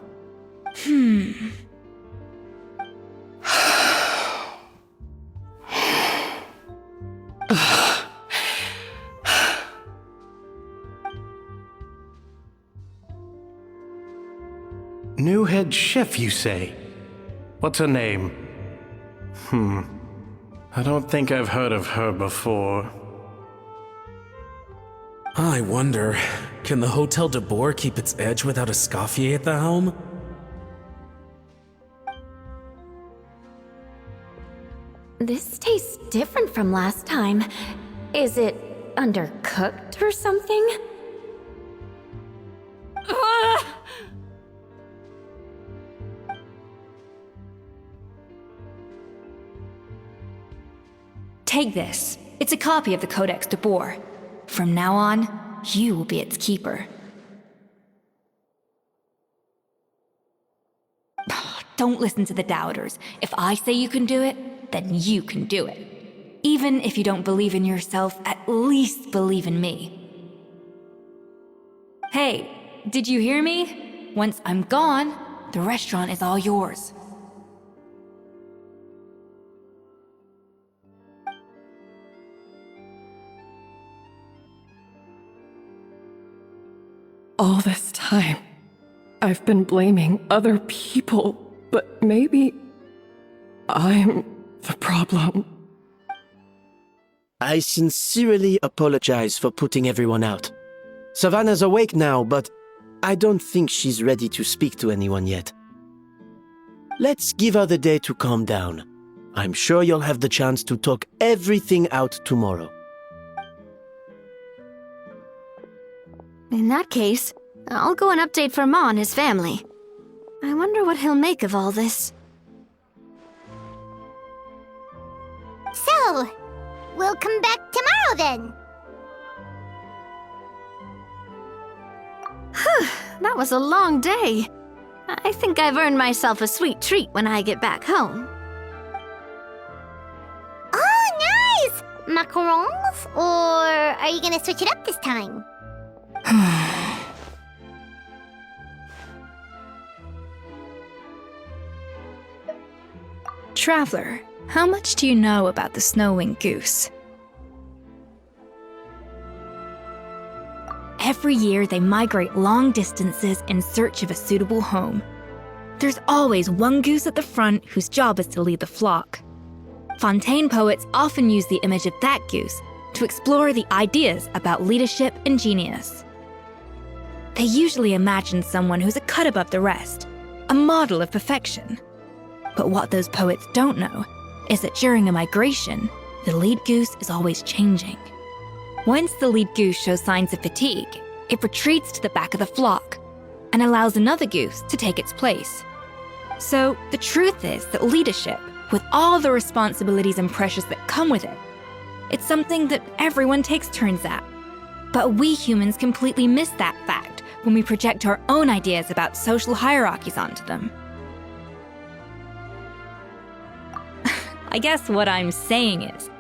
New head chef, you say? What's her name? I don't think I've heard of her before. I wonder, can the Hotel de Boer keep its edge without Escoffier at the helm? This tastes different from last time. Is it undercooked or something? Take this. It's a copy of the Codex de Boer. From now on, you will be its keeper. Don't listen to the doubters. If I say you can do it, then you can do it. Even if you don't believe in yourself, at least believe in me. Hey, did you hear me? Once I'm gone, the restaurant is all yours. All this time, I've been blaming other people, but maybe I'm the problem. I sincerely apologize for putting everyone out. Savannah's awake now, but I don't think she's ready to speak to anyone yet. Let's give her the day to calm down. I'm sure you'll have the chance to talk everything out tomorrow. In that case, I'll go and update for Ma and his family. I wonder what he'll make of all this. So, we'll come back tomorrow then. Whew, that was a long day. I think I've earned myself a sweet treat when I get back home. Oh, nice! Macarons? Or are you gonna switch it up this time? Traveler, how much do you know about the snow-winged goose? Every year, they migrate long distances in search of a suitable home. There's always one goose at the front whose job is to lead the flock. Fontaine poets often use the image of that goose to explore the ideas about leadership and genius. They usually imagine someone who's a cut above the rest, a model of perfection. But what those poets don't know is that during a migration, the lead goose is always changing. Once the lead goose shows signs of fatigue, it retreats to the back of the flock and allows another goose to take its place. So the truth is that leadership, with all the responsibilities and pressures that come with it, it's something that everyone takes turns at. But we humans completely miss that fact when we project our own ideas about social hierarchies onto them. I guess what I'm saying is,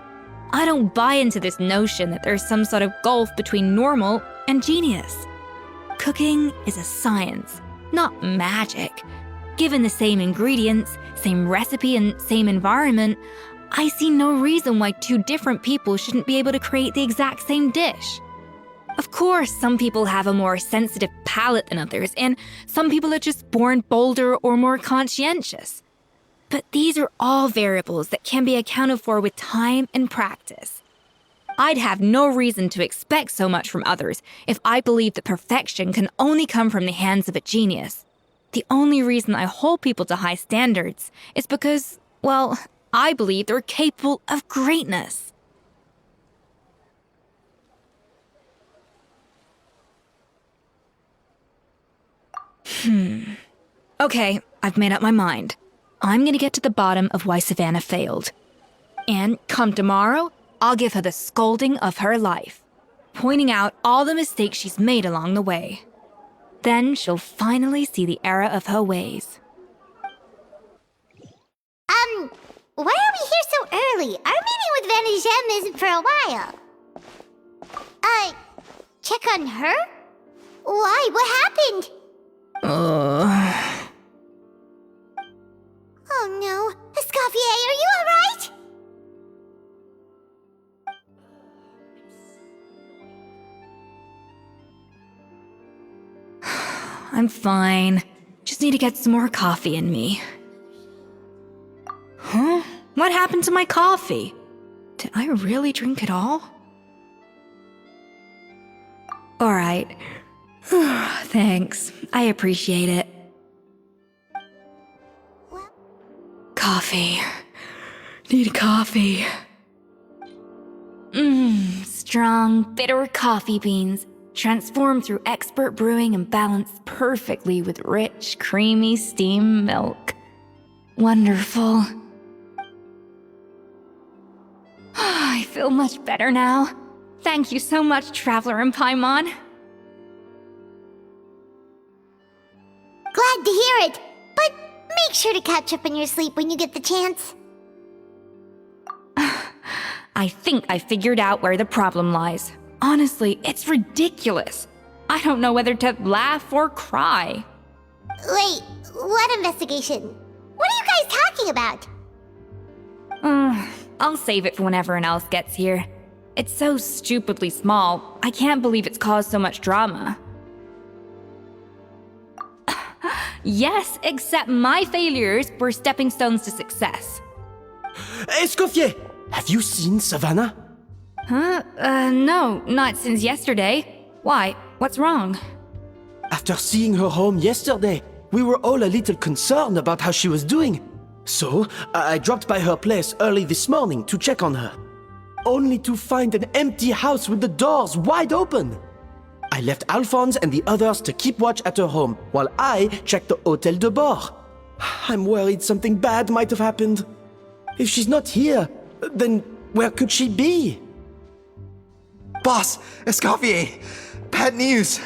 I don't buy into this notion that there's some sort of gulf between normal and genius. Cooking is a science, not magic. Given the same ingredients, same recipe, and same environment, I see no reason why two different people shouldn't be able to create the exact same dish. Of course, some people have a more sensitive palate than others, and some people are just born bolder or more conscientious. But these are all variables that can be accounted for with time and practice. I'd have no reason to expect so much from others if I believed that perfection can only come from the hands of a genius. The only reason I hold people to high standards is because, well, I believe they're capable of greatness. Okay, I've made up my mind. I'm gonna get to the bottom of why Savannah failed. And come tomorrow, I'll give her the scolding of her life, pointing out all the mistakes she's made along the way. Then she'll finally see the error of her ways. early. Our meeting with Vanagem isn't for a while. Check on her? Why? What happened? Oh no. Escoffier, are you alright? I'm fine. Just need to get some more coffee in me. Huh? What happened to my coffee? Did I really drink it all? Alright. Thanks. I appreciate it. Coffee. Need coffee. Strong, bitter coffee beans. Transformed through expert brewing and balanced perfectly with rich, creamy steam milk. Wonderful. I feel much better now. Thank you so much, Traveler and Paimon. Glad to hear it, but make sure to catch up on your sleep when you get the chance. I think I figured out where the problem lies. Honestly, it's ridiculous. I don't know whether to laugh or cry. Wait, what investigation? What are you guys talking about? I'll save it for when everyone else gets here. It's so stupidly small, I can't believe it's caused so much drama. Yes, except my failures were stepping stones to success. Escoffier, have you seen Savannah? No, not since yesterday. Why? What's wrong? After seeing her home yesterday, we were all a little concerned about how she was doing. So, I dropped by her place early this morning to check on her. Only to find an empty house with the doors wide open. I left Alphonse and the others to keep watch at her home, while I checked the Hôtel de Bord. I'm worried something bad might have happened. If she's not here, then where could she be? Boss, Escoffier, bad news.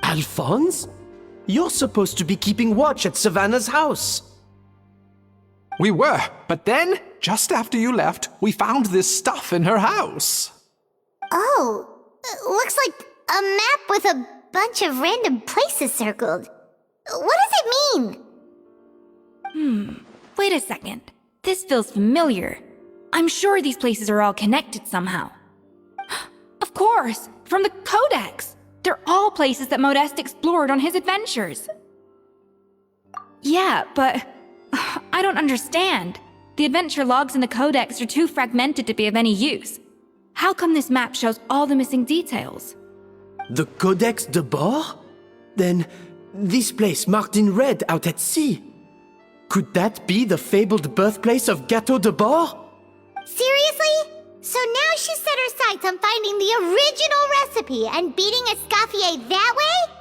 Alphonse? You're supposed to be keeping watch at Savannah's house. We were, but then, just after you left, we found this stuff in her house. Oh, looks like a map with a bunch of random places circled. What does it mean? Wait a second. This feels familiar. I'm sure these places are all connected somehow. Of course, from the Codex. They're all places that Modeste explored on his adventures. Yeah, but I don't understand. The adventure logs in the Codex are too fragmented to be of any use. How come this map shows all the missing details? The Codex de Bord? Then, this place marked in red out at sea. Could that be the fabled birthplace of Gâteau de Bord? Seriously? So now she set her sights on finding the original recipe and beating Escoffier that way?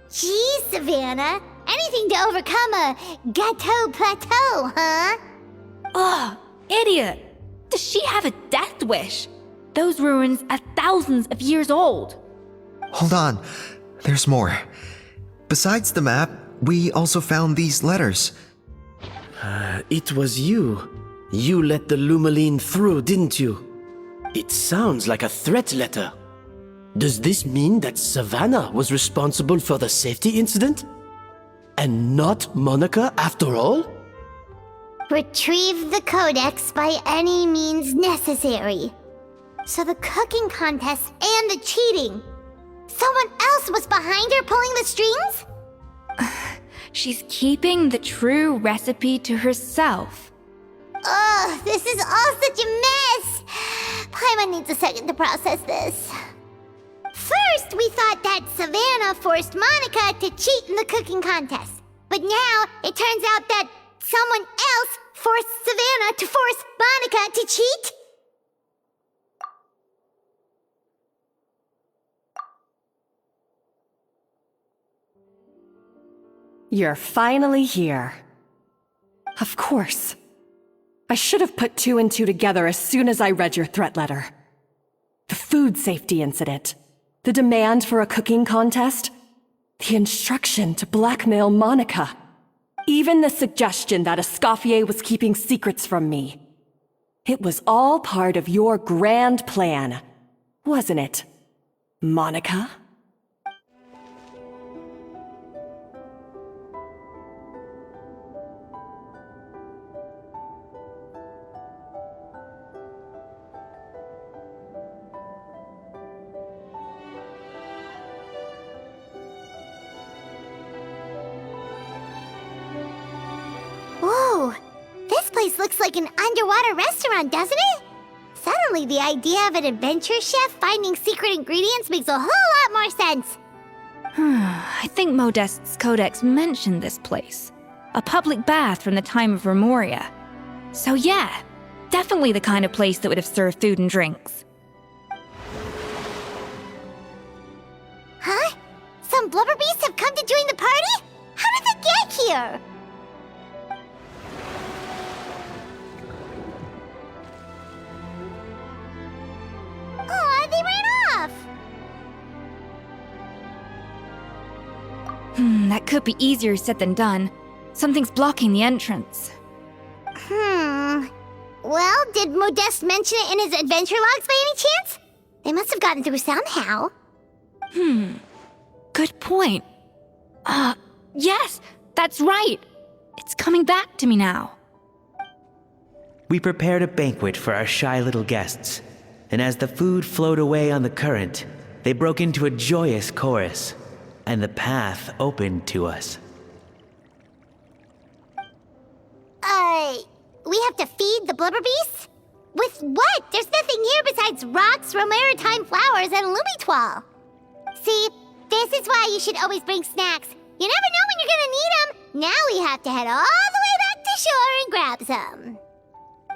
Geez, Savannah. Anything to overcome a gâteau plateau, huh? Ugh, idiot! Does she have a death wish? Those ruins are thousands of years old. Hold on, there's more. Besides the map, we also found these letters. It was you. You let the Lumaline through, didn't you? It sounds like a threat letter. Does this mean that Savannah was responsible for the safety incident? And not Monica after all? Retrieve the Codex by any means necessary. So the cooking contest and the cheating. Someone else was behind her pulling the strings? She's keeping the true recipe to herself. Ugh, this is all such a mess. Paimon needs a second to process this. First, we thought that Savannah forced Monica to cheat in the cooking contest. But now, it turns out that someone else forced Savannah to force Monica to cheat? You're finally here. Of course. I should have put two and two together as soon as I read your threat letter. The food safety incident, the demand for a cooking contest, the instruction to blackmail Monica, even the suggestion that Escoffier was keeping secrets from me. It was all part of your grand plan, wasn't it, Monica? Whoa! This place looks like an underwater restaurant, doesn't it? Suddenly, the idea of an adventure chef finding secret ingredients makes a whole lot more sense. I think Modest's codex mentioned this place. A public bath from the time of Remoria. So yeah, definitely the kind of place that would have served food and drinks. Huh? Some blubber beasts have come to join the party? How did they get here? Aw, they ran off! That could be easier said than done. Something's blocking the entrance. Well, did Modeste mention it in his adventure logs by any chance? They must have gotten through somehow. Good point. Yes, that's right. It's coming back to me now. We prepared a banquet for our shy little guests, and as the food flowed away on the current, they broke into a joyous chorus, and the path opened to us. We have to feed the blubber beasts? With what? There's nothing here besides rocks, romaritime flowers, and lumitwal. See, this is why you should always bring snacks. You never know when you're gonna need them. Now we have to head all the way back to shore and grab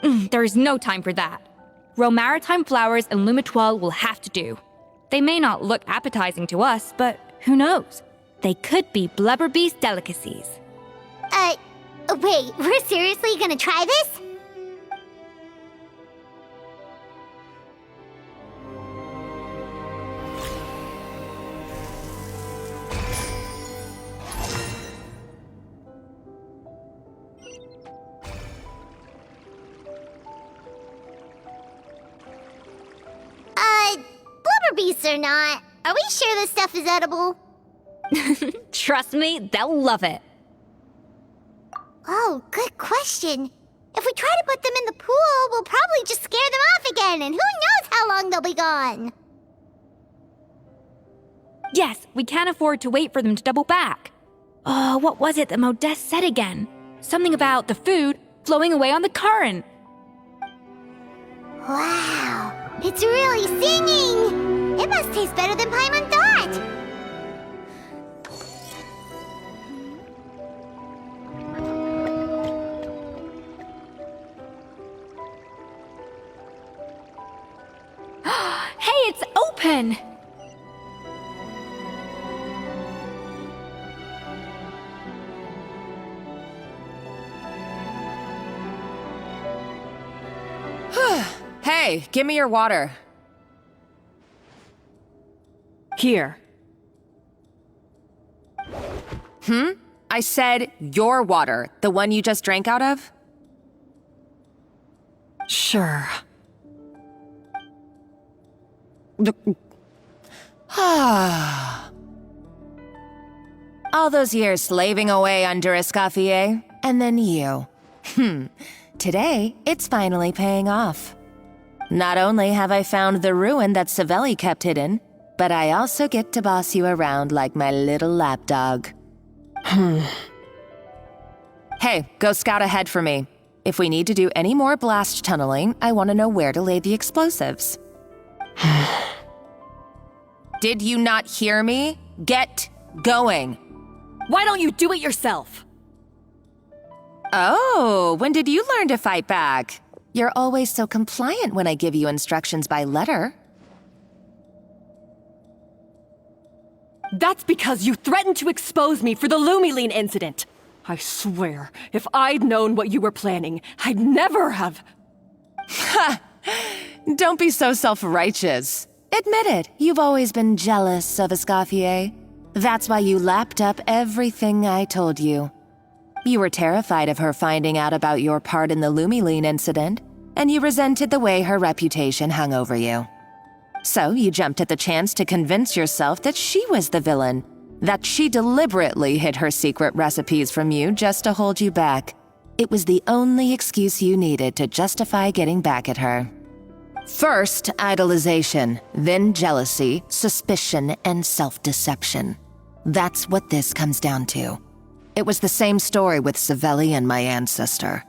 some. There is no time for that. Romaritime flowers and lumitwal will have to do. They may not look appetizing to us, but who knows? They could be blubber beast delicacies. Wait, we're seriously gonna try this? Blubber beasts or not, are we sure this stuff is edible? Trust me, they'll love it. Oh, good question. If we try to put them in the pool, we'll probably just scare them off again, and who knows how long they'll be gone. Yes, we can't afford to wait for them to double back. Oh, what was it that Modeste said again? Something about the food flowing away on the current. Wow, it's really singing! It must taste better than Paimon thought! Hey, it's open! Hey, give me your water. Here. I said your water, the one you just drank out of? Sure. All those years slaving away under Escoffier, and then you. Today, it's finally paying off. Not only have I found the ruin that Savelli kept hidden, but I also get to boss you around like my little lapdog. Hey, go scout ahead for me. If we need to do any more blast tunneling, I want to know where to lay the explosives. Did you not hear me? Get going. Why don't you do it yourself? Oh, when did you learn to fight back? You're always so compliant when I give you instructions by letter. That's because you threatened to expose me for the Lumiline incident. I swear, if I'd known what you were planning, I'd never have... Ha! Don't be so self-righteous. Admit it, you've always been jealous of Escoffier. That's why you lapped up everything I told you. You were terrified of her finding out about your part in the Lumiline incident, and you resented the way her reputation hung over you. So you jumped at the chance to convince yourself that she was the villain, that she deliberately hid her secret recipes from you just to hold you back. It was the only excuse you needed to justify getting back at her. First, idolization, then jealousy, suspicion, and self-deception. That's what this comes down to. It was the same story with Savelli and my ancestor.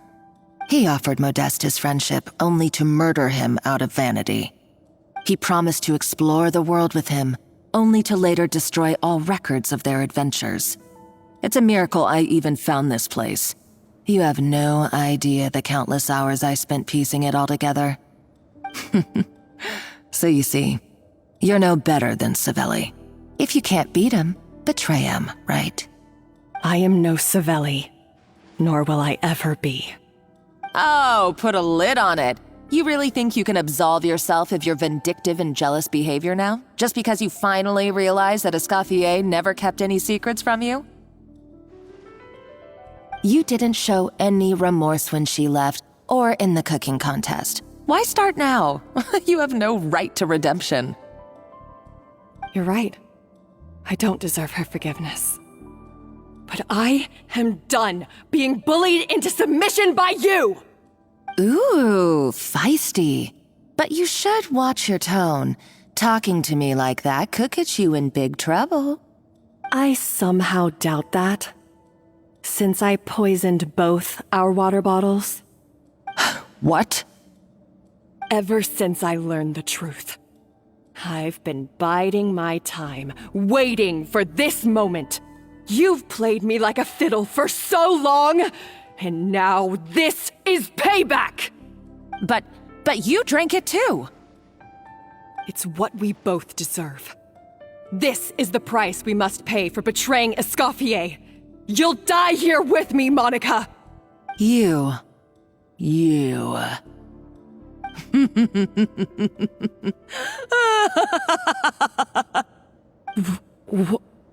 He offered Modeste his friendship only to murder him out of vanity. He promised to explore the world with him, only to later destroy all records of their adventures. It's a miracle I even found this place. You have no idea the countless hours I spent piecing it all together. So you see, you're no better than Savelli. If you can't beat him, betray him, right? I am no Savelli, nor will I ever be. Oh, put a lid on it. You really think you can absolve yourself of your vindictive and jealous behavior now? Just because you finally realize that Escoffier never kept any secrets from you? You didn't show any remorse when she left, or in the cooking contest. Why start now? You have no right to redemption. You're right. I don't deserve her forgiveness. But I am done being bullied into submission by you! Ooh, feisty. But you should watch your tone. Talking to me like that could get you in big trouble. I somehow doubt that, since I poisoned both our water bottles. What? Ever since I learned the truth, I've been biding my time, waiting for this moment. You've played me like a fiddle for so long, and now this is payback! But you drank it too! It's what we both deserve. This is the price we must pay for betraying Escoffier. You'll die here with me, Monica! You.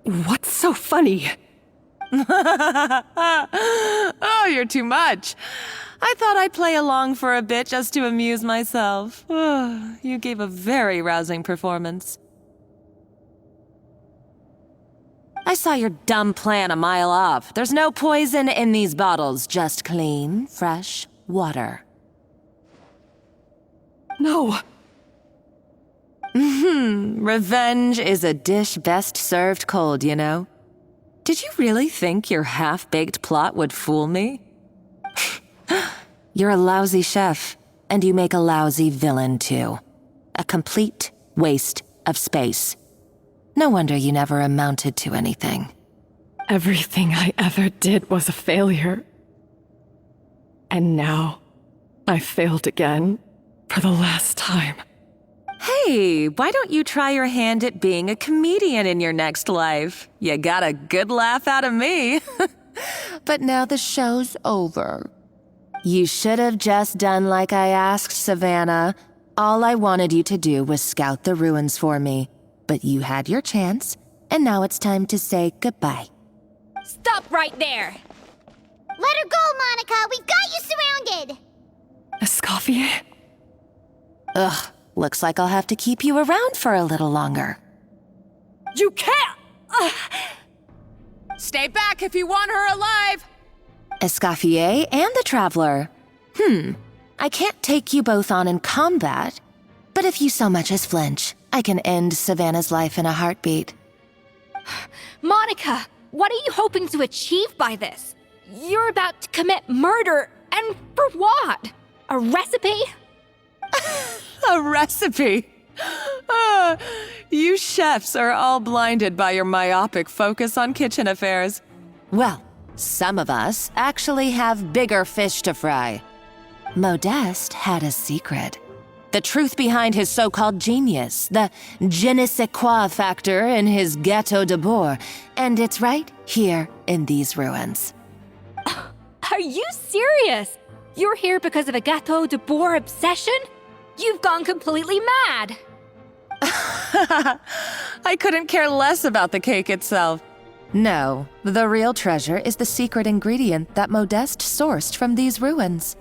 What's so funny? Oh, you're too much. I thought I'd play along for a bit just to amuse myself. You gave a very rousing performance. I saw your dumb plan a mile off. There's no poison in these bottles, just clean, fresh water. No. Revenge is a dish best served cold, you know? Did you really think your half-baked plot would fool me? You're a lousy chef, and you make a lousy villain, too. A complete waste of space. No wonder you never amounted to anything. Everything I ever did was a failure. And now, I failed again, for the last time. Hey, why don't you try your hand at being a comedian in your next life? You got a good laugh out of me. But now the show's over. You should have just done like I asked, Savannah. All I wanted you to do was scout the ruins for me. But you had your chance, and now it's time to say goodbye. Stop right there! Let her go, Monica! We've got you surrounded! Escoffier? Ugh, looks like I'll have to keep you around for a little longer. You can't! Stay back if you want her alive! Escoffier and the Traveler. I can't take you both on in combat, but if you so much as flinch, I can end Savannah's life in a heartbeat. Monica, what are you hoping to achieve by this? You're about to commit murder, and for what? A recipe? A recipe? You chefs are all blinded by your myopic focus on kitchen affairs. Well, some of us actually have bigger fish to fry. Modeste had a secret. The truth behind his so-called genius, the je ne sais quoi factor in his Gâteau de Bourg, and it's right here in these ruins. Are you serious? You're here because of a Gâteau de Bourg obsession? You've gone completely mad! I couldn't care less about the cake itself. No, the real treasure is the secret ingredient that Modeste sourced from these ruins.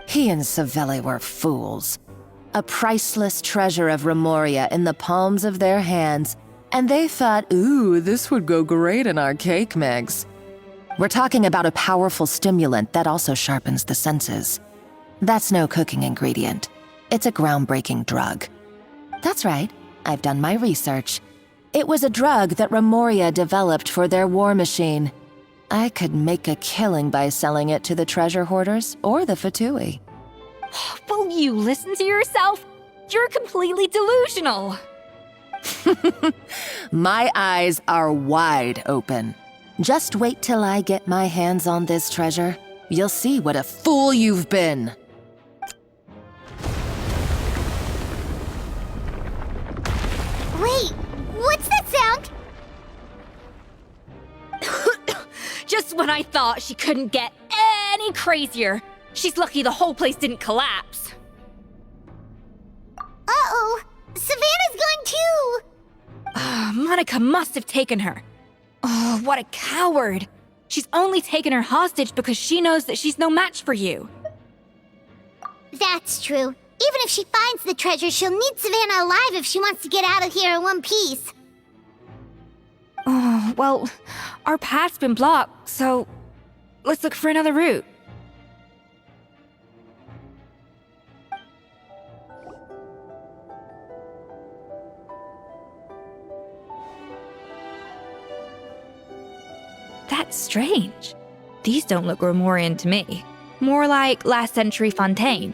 He and Savelli were fools. A priceless treasure of Remoria in the palms of their hands, and they thought, ooh, this would go great in our cake mix. We're talking about a powerful stimulant that also sharpens the senses. That's no cooking ingredient. It's a groundbreaking drug. That's right, I've done my research. It was a drug that Remoria developed for their war machine. I could make a killing by selling it to the treasure hoarders or the Fatui. Will you listen to yourself? You're completely delusional. My eyes are wide open. Just wait till I get my hands on this treasure. You'll see what a fool you've been. Wait, what's that sound? Just when I thought she couldn't get any crazier. She's lucky the whole place didn't collapse. Uh-oh, Savannah's gone too. Monica must have taken her. Oh, what a coward. She's only taken her hostage because she knows that she's no match for you. That's true. Even if she finds the treasure, she'll need Savannah alive if she wants to get out of here in one piece. Oh, well, our path's been blocked, so let's look for another route. That's strange. These don't look Romorian to me. More like last century Fontaine.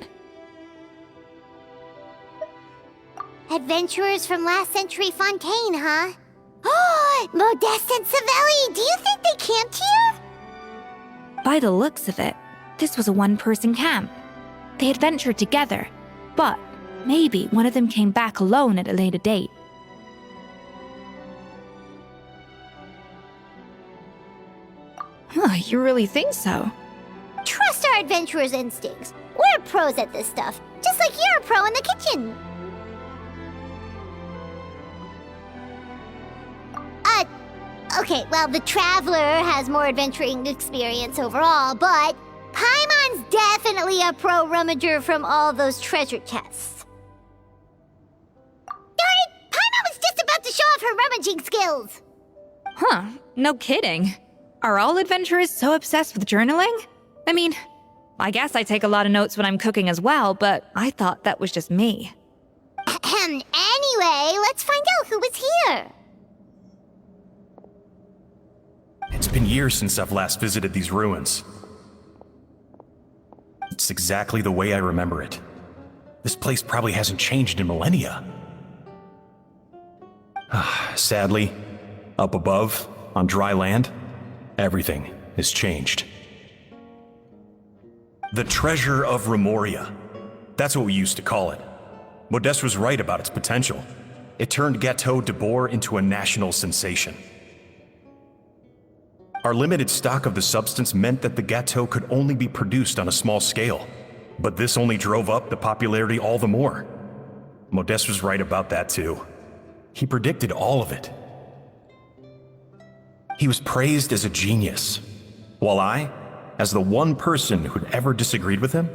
Adventurers from last century Fontaine, huh? Oh, Modeste and Savelli, do you think they camped here? By the looks of it, this was a one-person camp. They adventured together, but maybe one of them came back alone at a later date. Huh, you really think so? Trust our adventurers' instincts. We're pros at this stuff, just like you're a pro in the kitchen. Okay, well, the Traveler has more adventuring experience overall, but Paimon's definitely a pro rummager from all those treasure chests. Darn it! Paimon was just about to show off her rummaging skills! Huh, no kidding. Are all adventurers so obsessed with journaling? I mean, I guess I take a lot of notes when I'm cooking as well, but I thought that was just me. Anyway, let's find out who was here. It's been years since I've last visited these ruins. It's exactly the way I remember it. This place probably hasn't changed in millennia. Sadly, up above, on dry land, everything has changed. The treasure of Remoria. That's what we used to call it. Modeste was right about its potential. It turned Gâteau de Bourg into a national sensation. Our limited stock of the substance meant that the gâteau could only be produced on a small scale. But this only drove up the popularity all the more. Modeste was right about that too. He predicted all of it. He was praised as a genius, while I, as the one person who'd ever disagreed with him,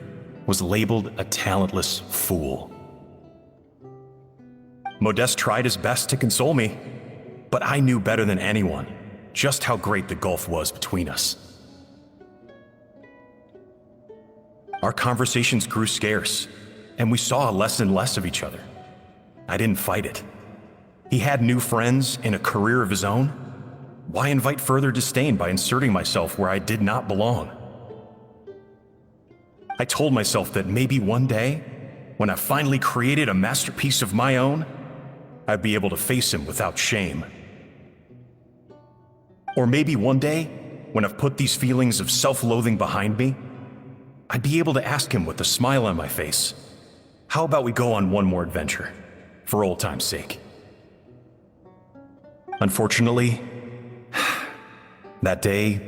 was labeled a talentless fool. Modeste tried his best to console me, but I knew better than anyone just how great the gulf was between us. Our conversations grew scarce, and we saw less and less of each other. I didn't fight it. He had new friends and a career of his own. Why invite further disdain by inserting myself where I did not belong? I told myself that maybe one day, when I finally created a masterpiece of my own, I'd be able to face him without shame. Or maybe one day, when I've put these feelings of self-loathing behind me, I'd be able to ask him with a smile on my face, how about we go on one more adventure, for old time's sake? Unfortunately, that day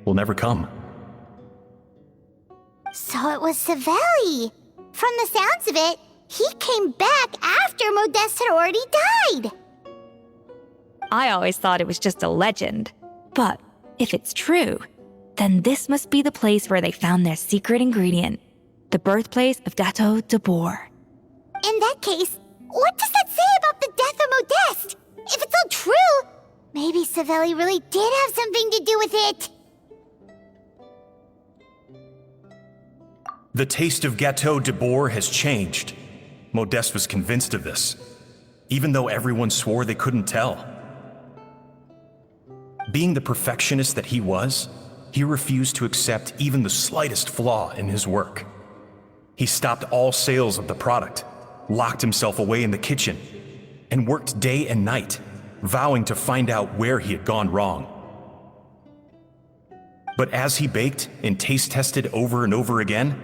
will never come. So it was Savelli. From the sounds of it, he came back after Modeste had already died. I always thought it was just a legend. But if it's true, then this must be the place where they found their secret ingredient. the birthplace of Gateau de Boer. In that case, what does that say about the death of Modeste? If it's all true, maybe Savelli really did have something to do with it. The taste of Gateau de Boer has changed. Modeste was convinced of this, even though everyone swore they couldn't tell. Being the perfectionist that he was, he refused to accept even the slightest flaw in his work. He stopped all sales of the product, locked himself away in the kitchen, and worked day and night, vowing to find out where he had gone wrong. But as he baked and taste tested over and over again,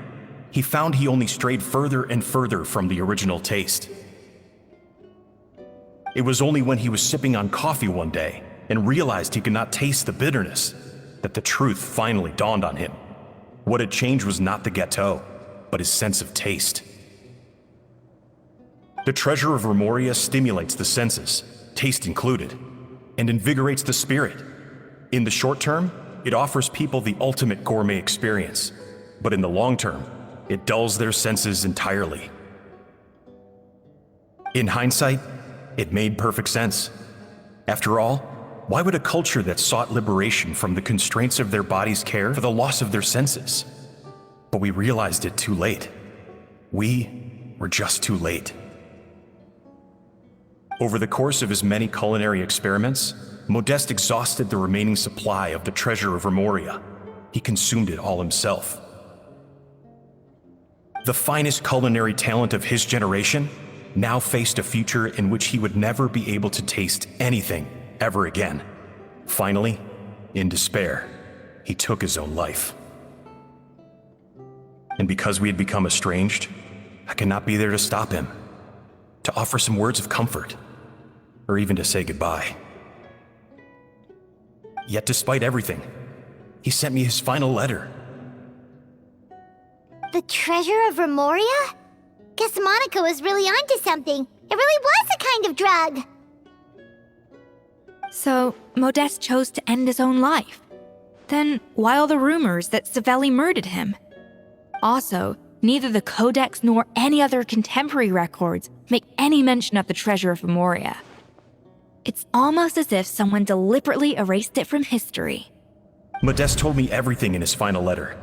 he found he only strayed further and further from the original taste. It was only when he was sipping on coffee one day and realized he could not taste the bitterness that the truth finally dawned on him. What had changed was not the gâteau, but his sense of taste. The treasure of Remoria stimulates the senses, taste included, and invigorates the spirit. In the short term, it offers people the ultimate gourmet experience, but in the long term, it dulls their senses entirely. In hindsight, it made perfect sense. After all, why would a culture that sought liberation from the constraints of their bodies care for the loss of their senses? But we realized it too late. We were just too late. Over the course of his many culinary experiments, Modeste exhausted the remaining supply of the treasure of Remoria. He consumed it all himself. The finest culinary talent of his generation now faced a future in which he would never be able to taste anything ever again. Finally, in despair, he took his own life. And because we had become estranged, I could not be there to stop him, to offer some words of comfort, or even to say goodbye. Yet despite everything, he sent me his final letter. The treasure of Remoria? Guess Monica was really onto something. It really was a kind of drug. So, Modeste chose to end his own life. Then, why all the rumors that Savelli murdered him? Also, neither the Codex nor any other contemporary records make any mention of the treasure of Remoria. It's almost as if someone deliberately erased it from history. Modeste told me everything in his final letter.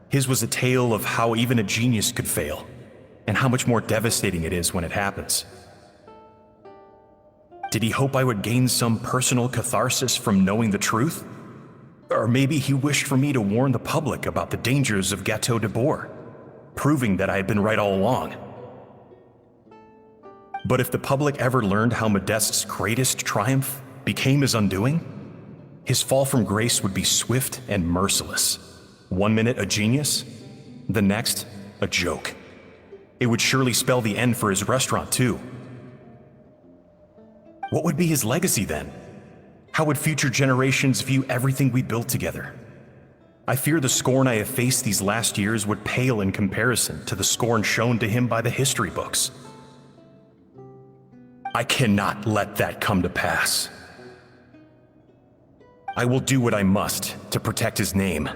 His was a tale of how even a genius could fail, and how much more devastating it is when it happens. Did he hope I would gain some personal catharsis from knowing the truth? Or maybe he wished for me to warn the public about the dangers of Gateau de Boer, proving that I had been right all along. But if the public ever learned how Modeste's greatest triumph became his undoing, his fall from grace would be swift and merciless. 1 minute a genius, the next a joke. It would surely spell the end for his restaurant too. What would be his legacy then? How would future generations view everything we built together? I fear the scorn I have faced these last years would pale in comparison to the scorn shown to him by the history books. I cannot let that come to pass. I will do what I must to protect his name.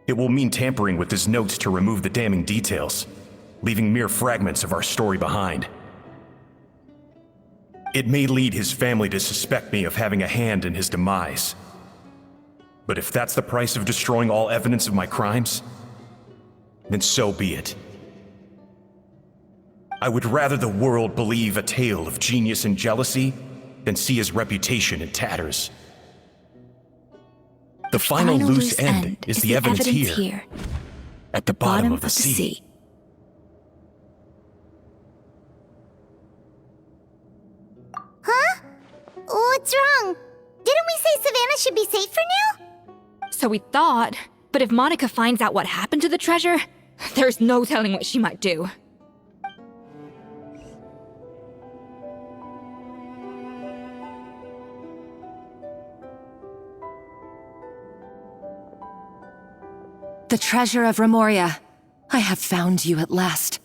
It will mean tampering with his notes to remove the damning details, leaving mere fragments of our story behind. It may lead his family to suspect me of having a hand in his demise. But if that's the price of destroying all evidence of my crimes, then so be it. I would rather the world believe a tale of genius and jealousy than see his reputation in tatters. The final loose end is the evidence here, at the bottom of the sea. Huh? What's wrong? Didn't we say Savannah should be safe for now? So we thought, but if Monica finds out what happened to the treasure, there's no telling what she might do. The treasure of Remoria. I have found you at last.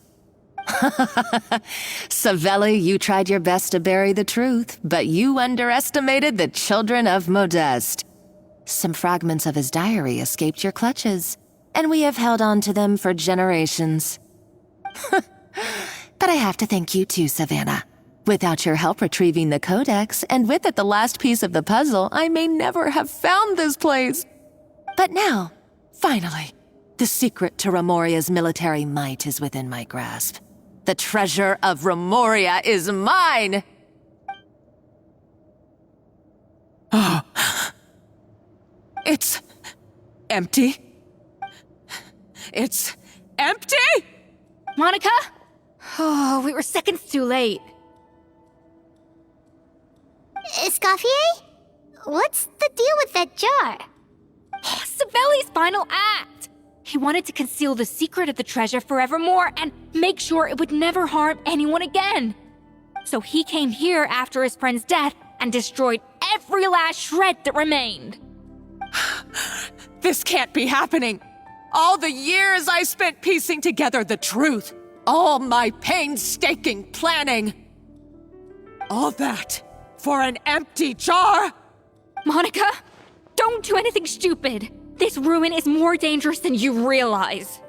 Savelli, you tried your best to bury the truth, but you underestimated the children of Modeste. Some fragments of his diary escaped your clutches. and we have held on to them for generations. But I have to thank you too, Savannah. Without your help retrieving the codex, and with it the last piece of the puzzle, I may never have found this place. But now, finally, the secret to Remoria's military might is within my grasp. The treasure of Remoria is mine! Oh. It's empty. It's empty? Monica? Oh, we were seconds too late. Escoffier? What's the deal with that jar? Savelli's final act! He wanted to conceal the secret of the treasure forevermore and make sure it would never harm anyone again. So he came here after his friend's death and destroyed every last shred that remained. This can't be happening. All the years I spent piecing together the truth. All my painstaking planning. All that for an empty jar? Monica, don't do anything stupid. This ruin is more dangerous than you realize.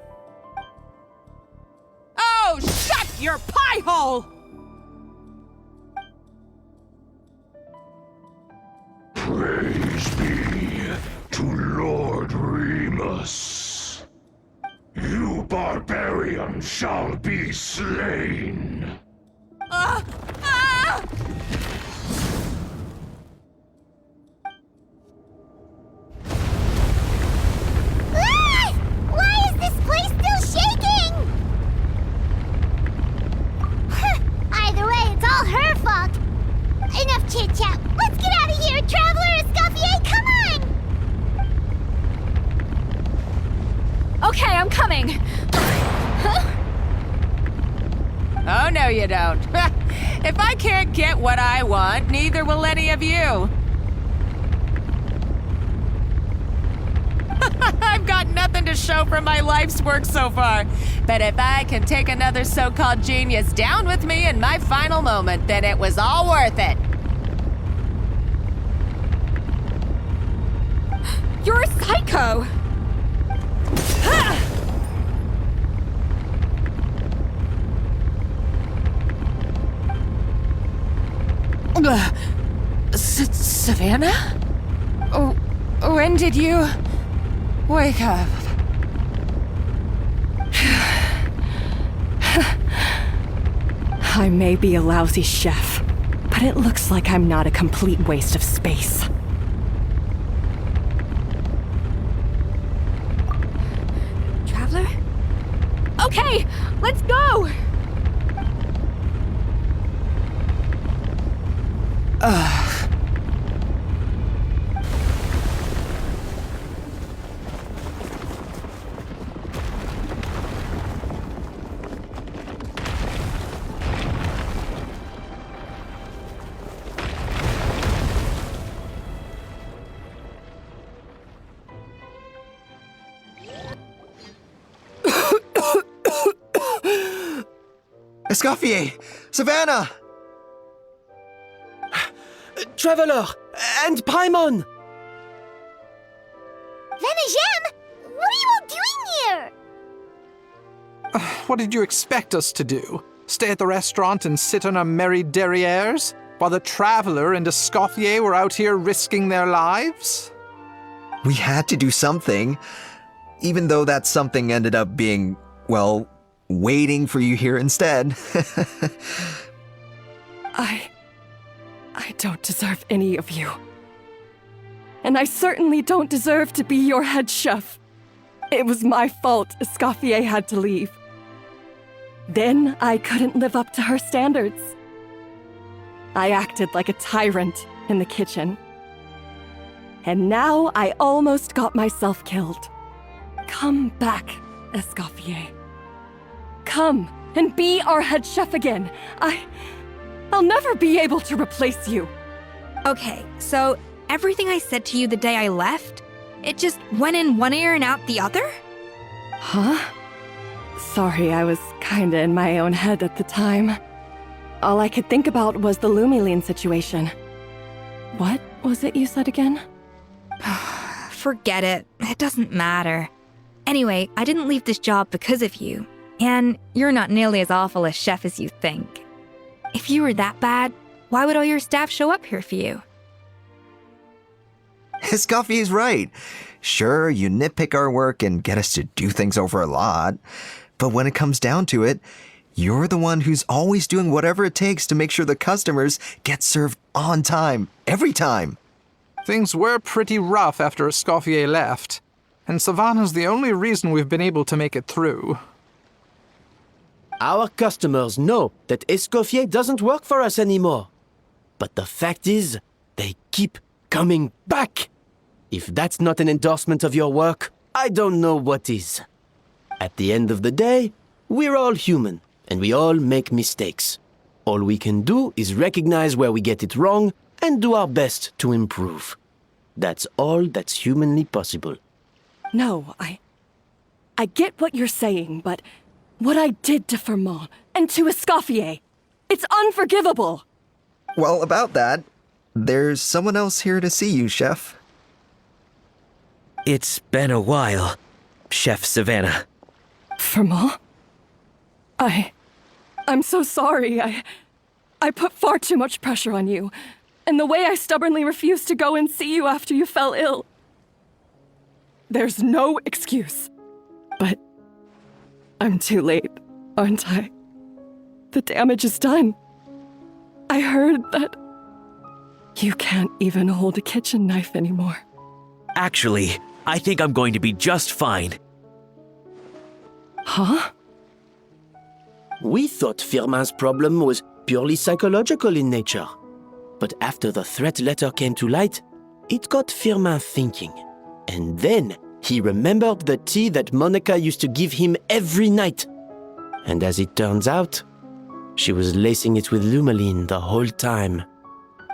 Oh, shut your pie hole! Praise be to Lord Remus. You barbarian shall be slain. Why is this place still shaking? Either way, it's all her fault. Enough chit-chat. Let's get out of here, Traveler Escoffier, come on! Okay, I'm coming. Oh, no you don't. If I can't get what I want, neither will any of you. I've got nothing to show for my life's work so far. But if I can take another so-called genius down with me in my final moment, then it was all worth it. You're a psycho! Savannah? Oh, when did you wake up? I may be a lousy chef, but it looks like I'm not a complete waste of space. Traveler? Okay, let's go! Escoffier! Savannah! Traveler! And Paimon! Venejem, what are you all doing here? What did you expect us to do? Stay at the restaurant and sit on our merry derrieres? While the Traveler and Escoffier were out here risking their lives? We had to do something. Even though that something ended up being, well, waiting for you here instead. I don't deserve any of you. And I certainly don't deserve to be your head chef. It was my fault Escoffier had to leave. Then I couldn't live up to her standards. I acted like a tyrant in the kitchen. And now I almost got myself killed. Come back, Escoffier. Come and be our head chef again. I'll never be able to replace you. Okay, so everything I said to you the day I left, it just went in one ear and out the other? Huh? Sorry, I was kinda in my own head at the time. All I could think about was the Lumiline situation. What was it you said again? Forget it. It doesn't matter. Anyway, I didn't leave this job because of you, and you're not nearly as awful a chef as you think. If you were that bad, why would all your staff show up here for you? Escoffier's right. Sure, you nitpick our work and get us to do things over a lot, but when it comes down to it, you're the one who's always doing whatever it takes to make sure the customers get served on time, every time. Things were pretty rough after Escoffier left, and Savannah's the only reason we've been able to make it through. Our customers know that Escoffier doesn't work for us anymore. But the fact is, they keep coming back. If that's not an endorsement of your work, I don't know what is. At the end of the day, we're all human, and we all make mistakes. All we can do is recognize where we get it wrong and do our best to improve. That's all that's humanly possible. No, I get what you're saying, but what I did to Firmin and to Escoffier, it's unforgivable. Well, about that, there's someone else here to see you, Chef. It's been a while, Chef Savannah. Firmin? I'm so sorry. I put far too much pressure on you. And the way I stubbornly refused to go and see you after you fell ill. There's no excuse. But I'm too late, aren't I? The damage is done. I heard that you can't even hold a kitchen knife anymore. Actually, I think I'm going to be just fine. Huh? We thought Firmin's problem was purely psychological in nature. But after the threat letter came to light, it got Firmin thinking. And then he remembered the tea that Monica used to give him every night. And as it turns out, she was lacing it with Lumaline the whole time.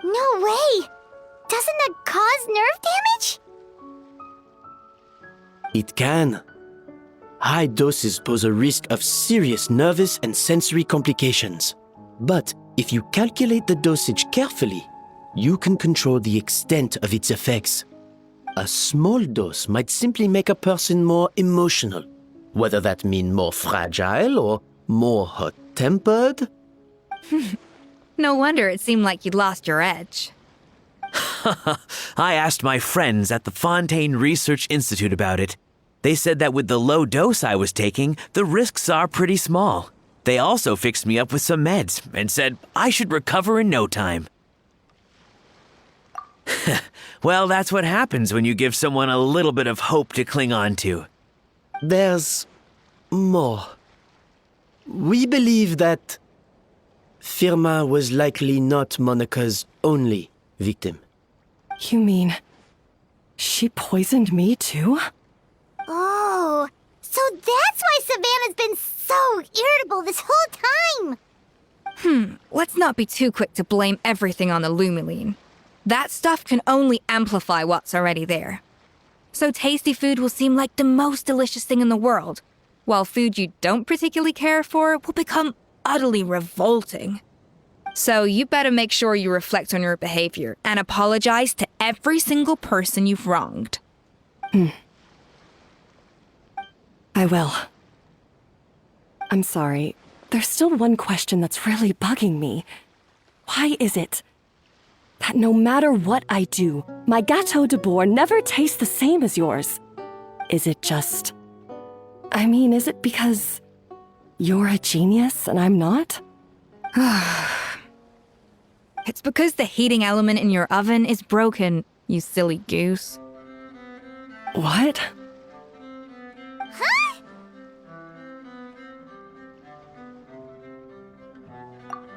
No way! Doesn't that cause nerve damage? It can. High doses pose a risk of serious nervous and sensory complications. But if you calculate the dosage carefully, you can control the extent of its effects. A small dose might simply make a person more emotional, whether that means more fragile or more hot-tempered. No wonder it seemed like you'd lost your edge. I asked my friends at the Fontaine Research Institute about it. They said that with the low dose I was taking, the risks are pretty small. They also fixed me up with some meds and said I should recover in no time. Well, that's what happens when you give someone a little bit of hope to cling on to. There's more. We believe that Firmin was likely not Monica's only victim. You mean she poisoned me too? Oh, so that's why Savannah's been so irritable this whole time. Let's not be too quick to blame everything on the Lumaline. That stuff can only amplify what's already there. So tasty food will seem like the most delicious thing in the world, while food you don't particularly care for will become utterly revolting. So you better make sure you reflect on your behavior and apologize to every single person you've wronged. I will. I'm sorry. There's still one question that's really bugging me. Why is it that no matter what I do, my Gâteau de Bourg never tastes the same as yours? Is it just... is it because you're a genius and I'm not? It's because the heating element in your oven is broken, you silly goose. What? Huh?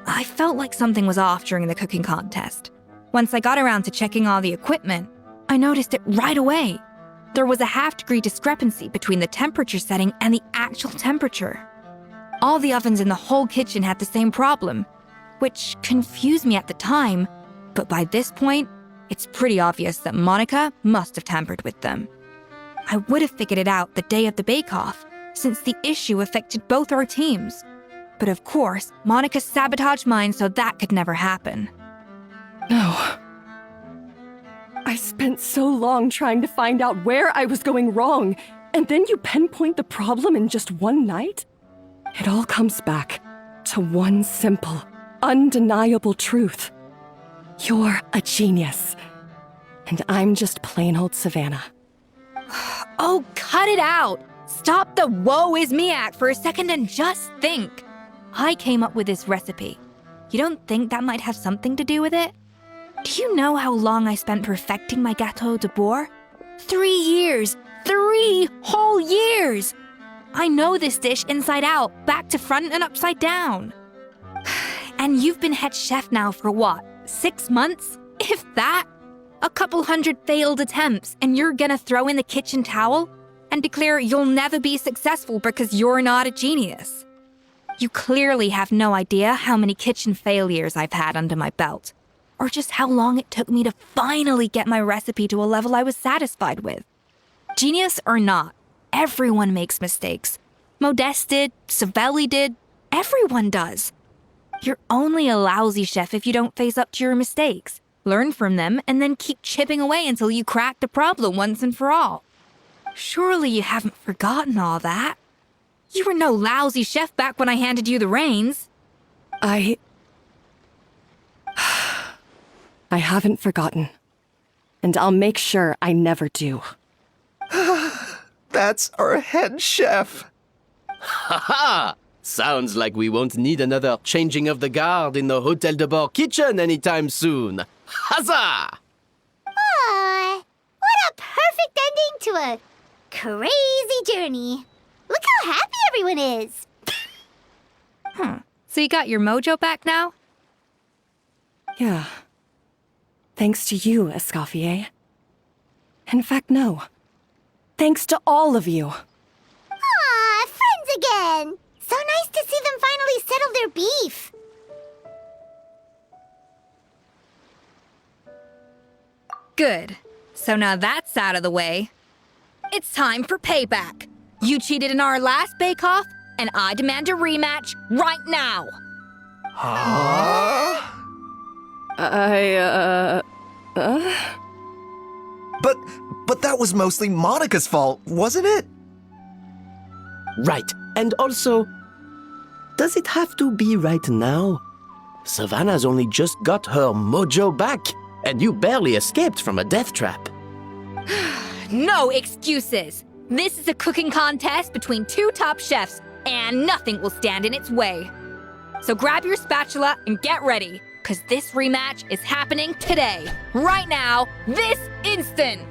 I felt like something was off during the cooking contest. Once I got around to checking all the equipment, I noticed it right away. There was a half-degree discrepancy between the temperature setting and the actual temperature. All the ovens in the whole kitchen had the same problem, which confused me at the time, but by this point, it's pretty obvious that Monica must have tampered with them. I would have figured it out the day of the bake-off, since the issue affected both our teams. But of course, Monica sabotaged mine so that could never happen. No. I spent so long trying to find out where I was going wrong, And then you pinpoint the problem in just one night? It all comes back to one simple, undeniable truth. You're a genius. And I'm just plain old Savannah. Oh, cut it out! Stop the woe is me act for a second and just think. I came up with this recipe. You don't think that might have something to do with it? Do you know how long I spent perfecting my gâteau de bois? 3 years! 3 whole years! I know this dish inside out, back to front and upside down. And you've been head chef now for what, 6 months? If that? A couple hundred failed attempts, and you're gonna throw in the kitchen towel and declare you'll never be successful because you're not a genius. You clearly have no idea how many kitchen failures I've had under my belt, or just how long it took me to finally get my recipe to a level I was satisfied with. Genius or not, everyone makes mistakes. Modeste did, Savelli did, everyone does. You're only a lousy chef if you don't face up to your mistakes, learn from them, and then keep chipping away until you crack the problem once and for all. Surely you haven't forgotten all that. You were no lousy chef back when I handed you the reins. I haven't forgotten. And I'll make sure I never do. That's our head chef. Ha ha! Sounds like we won't need another changing of the guard in the Hotel de Bord kitchen anytime soon. Huzzah! Aw, what a perfect ending to a crazy journey. Look how happy everyone is. So you got your mojo back now? Yeah. Thanks to you, Escoffier. In fact, no. Thanks to all of you. Aw, friends again. So nice to see them finally settle their beef. Good. So now that's out of the way. It's time for payback. You cheated in our last bake-off, and I demand a rematch right now. Huh? But that was mostly Monica's fault, wasn't it? Right. And also, does it have to be right now? Savannah's only just got her mojo back, and you barely escaped from a death trap. No excuses. This is a cooking contest between 2 top chefs, and nothing will stand in its way. So grab your spatula and get ready, because this rematch is happening today, right now, this instant.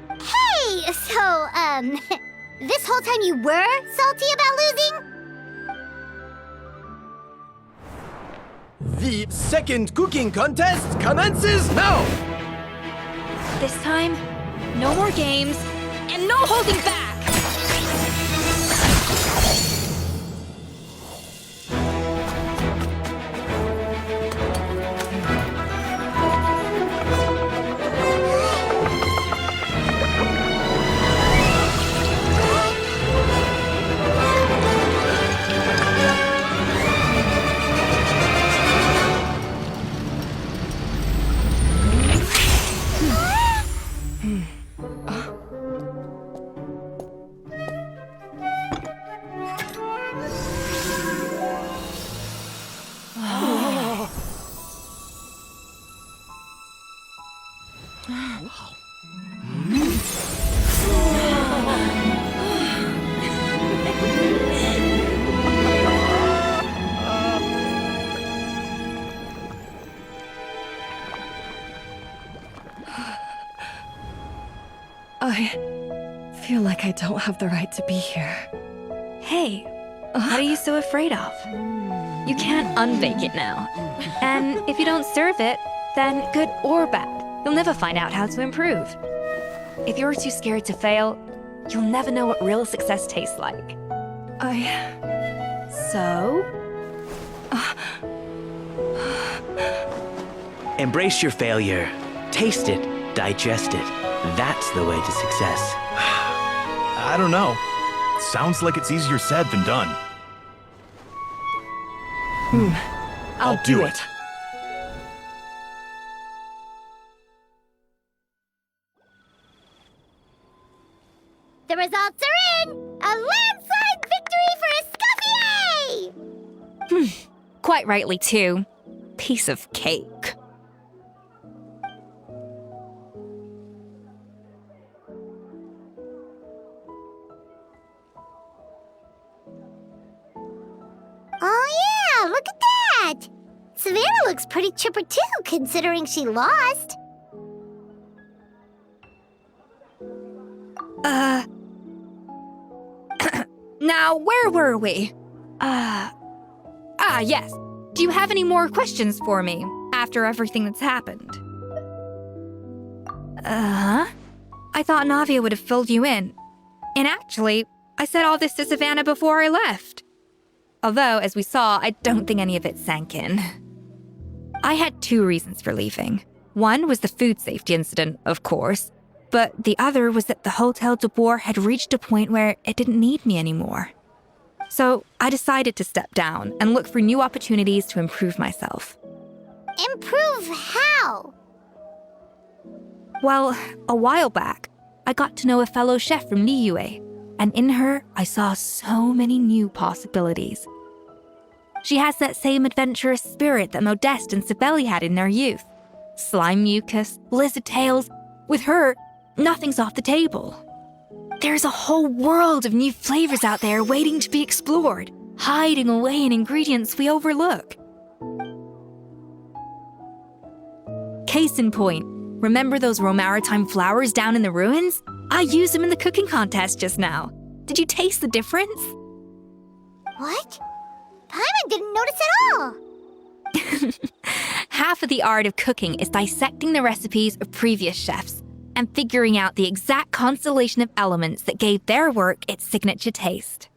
Hey, so, this whole time you were salty about losing? The second cooking contest commences now! This time, no more games, and no holding back! I feel like I don't have the right to be here. Hey, what are you so afraid of? You can't unbake it now. And if you don't serve it, then good or bad, you'll never find out how to improve. If you're too scared to fail, you'll never know what real success tastes like. So? Embrace your failure. Taste it. Digest it. That's the way to success. I don't know. Sounds like it's easier said than done. I'll do it. The results are in! A landslide victory for Escoffier! Quite rightly, too. Piece of cake. Oh yeah, look at that! Savannah looks pretty chipper too, considering she lost. Now, where were we? Yes. Do you have any more questions for me after everything that's happened? I thought Navia would have filled you in. And actually, I said all this to Savannah before I left. Although, as we saw, I don't think any of it sank in. I had 2 reasons for leaving. One was the food safety incident, of course, but the other was that the Hotel de Boer had reached a point where it didn't need me anymore. So I decided to step down and look for new opportunities to improve myself. Improve how? Well, a while back, I got to know a fellow chef from Liyue, and in her, I saw so many new possibilities. She has that same adventurous spirit that Modeste and Sibeli had in their youth. Slime mucus, lizard tails. With her, nothing's off the table. There's a whole world of new flavors out there waiting to be explored, hiding away in ingredients we overlook. Case in point, remember those Romaritime flowers down in the ruins? I used them in the cooking contest just now. Did you taste the difference? What? Paimon didn't notice at all. Half of the art of cooking is dissecting the recipes of previous chefs and figuring out the exact constellation of elements that gave their work its signature taste.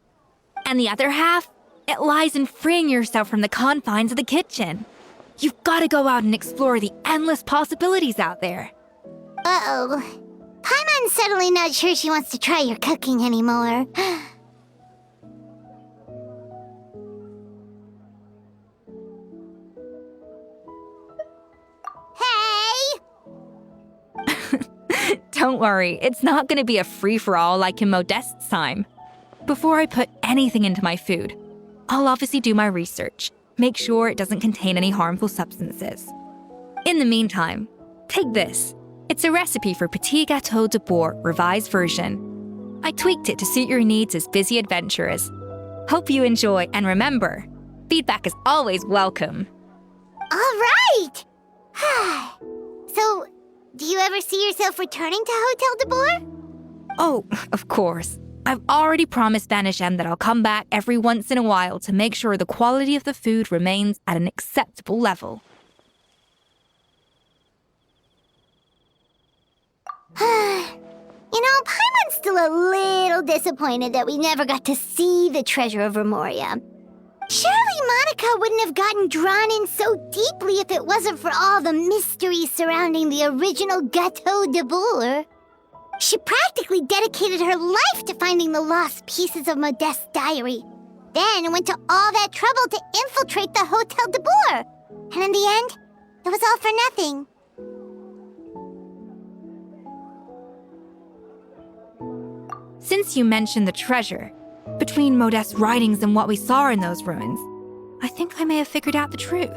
And the other half, it lies in freeing yourself from the confines of the kitchen. You've got to go out and explore the endless possibilities out there. Uh-oh. Paimon's suddenly not sure she wants to try your cooking anymore. Don't worry, it's not going to be a free-for-all like in Modeste's time. Before I put anything into my food, I'll obviously do my research, make sure it doesn't contain any harmful substances. In the meantime, take this. It's a recipe for Petit Gâteau de Boer revised version. I tweaked it to suit your needs as busy adventurers. Hope you enjoy, and remember, feedback is always welcome. All right! So, do you ever see yourself returning to Hotel de Boer? Oh, of course. I've already promised Banishem that I'll come back every once in a while to make sure the quality of the food remains at an acceptable level. You know, Paimon's still a little disappointed that we never got to see the treasure of Remoria. Surely Monica wouldn't have gotten drawn in so deeply if it wasn't for all the mystery surrounding the original Gâteau de Boer. She practically dedicated her life to finding the lost pieces of Modeste's diary. Then went to all that trouble to infiltrate the Hotel de Boer. And in the end, it was all for nothing. Since you mentioned the treasure, between Modeste's writings and what we saw in those ruins, I think I may have figured out the truth.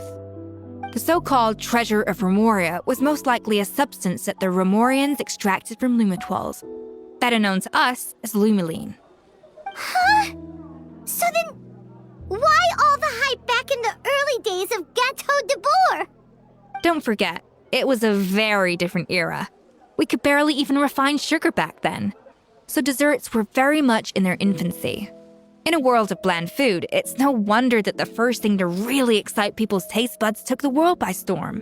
The so-called treasure of Remoria was most likely a substance that the Remorians extracted from Lumitoiles, better known to us as Lumiline. Huh? So then, why all the hype back in the early days of Gâteau de Boer? Don't forget, it was a very different era. We could barely even refine sugar back then, so desserts were very much in their infancy. In a world of bland food, it's no wonder that the first thing to really excite people's taste buds took the world by storm.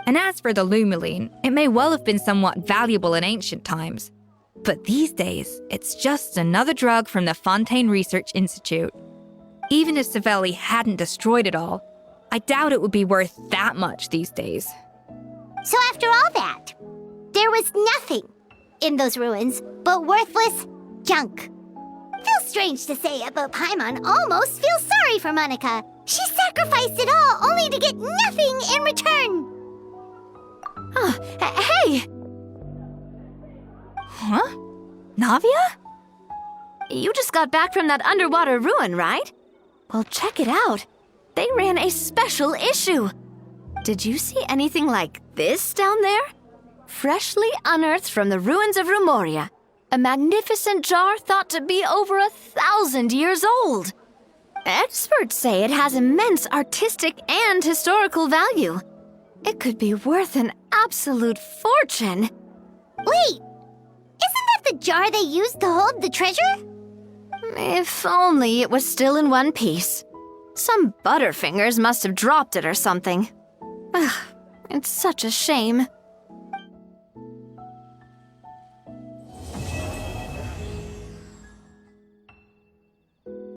And as for the Lumiline, it may well have been somewhat valuable in ancient times. But these days, it's just another drug from the Fontaine Research Institute. Even if Savelli hadn't destroyed it all, I doubt it would be worth that much these days. So after all that, there was nothing in those ruins but worthless junk. Feels strange to say it, but Paimon almost feels sorry for Monica. She sacrificed it all only to get nothing in return. Hey! Huh? Navia? you just got back from that underwater ruin, right? Well, check it out. They ran a special issue. Did you see anything like this down there? Freshly unearthed from the ruins of Rumoria, a magnificent jar thought to be over 1,000 years old. Experts say it has immense artistic and historical value. It could be worth an absolute fortune. Wait, isn't that the jar they used to hold the treasure? If only it was still in one piece. Some butterfingers must have dropped it or something. Ugh, it's such a shame.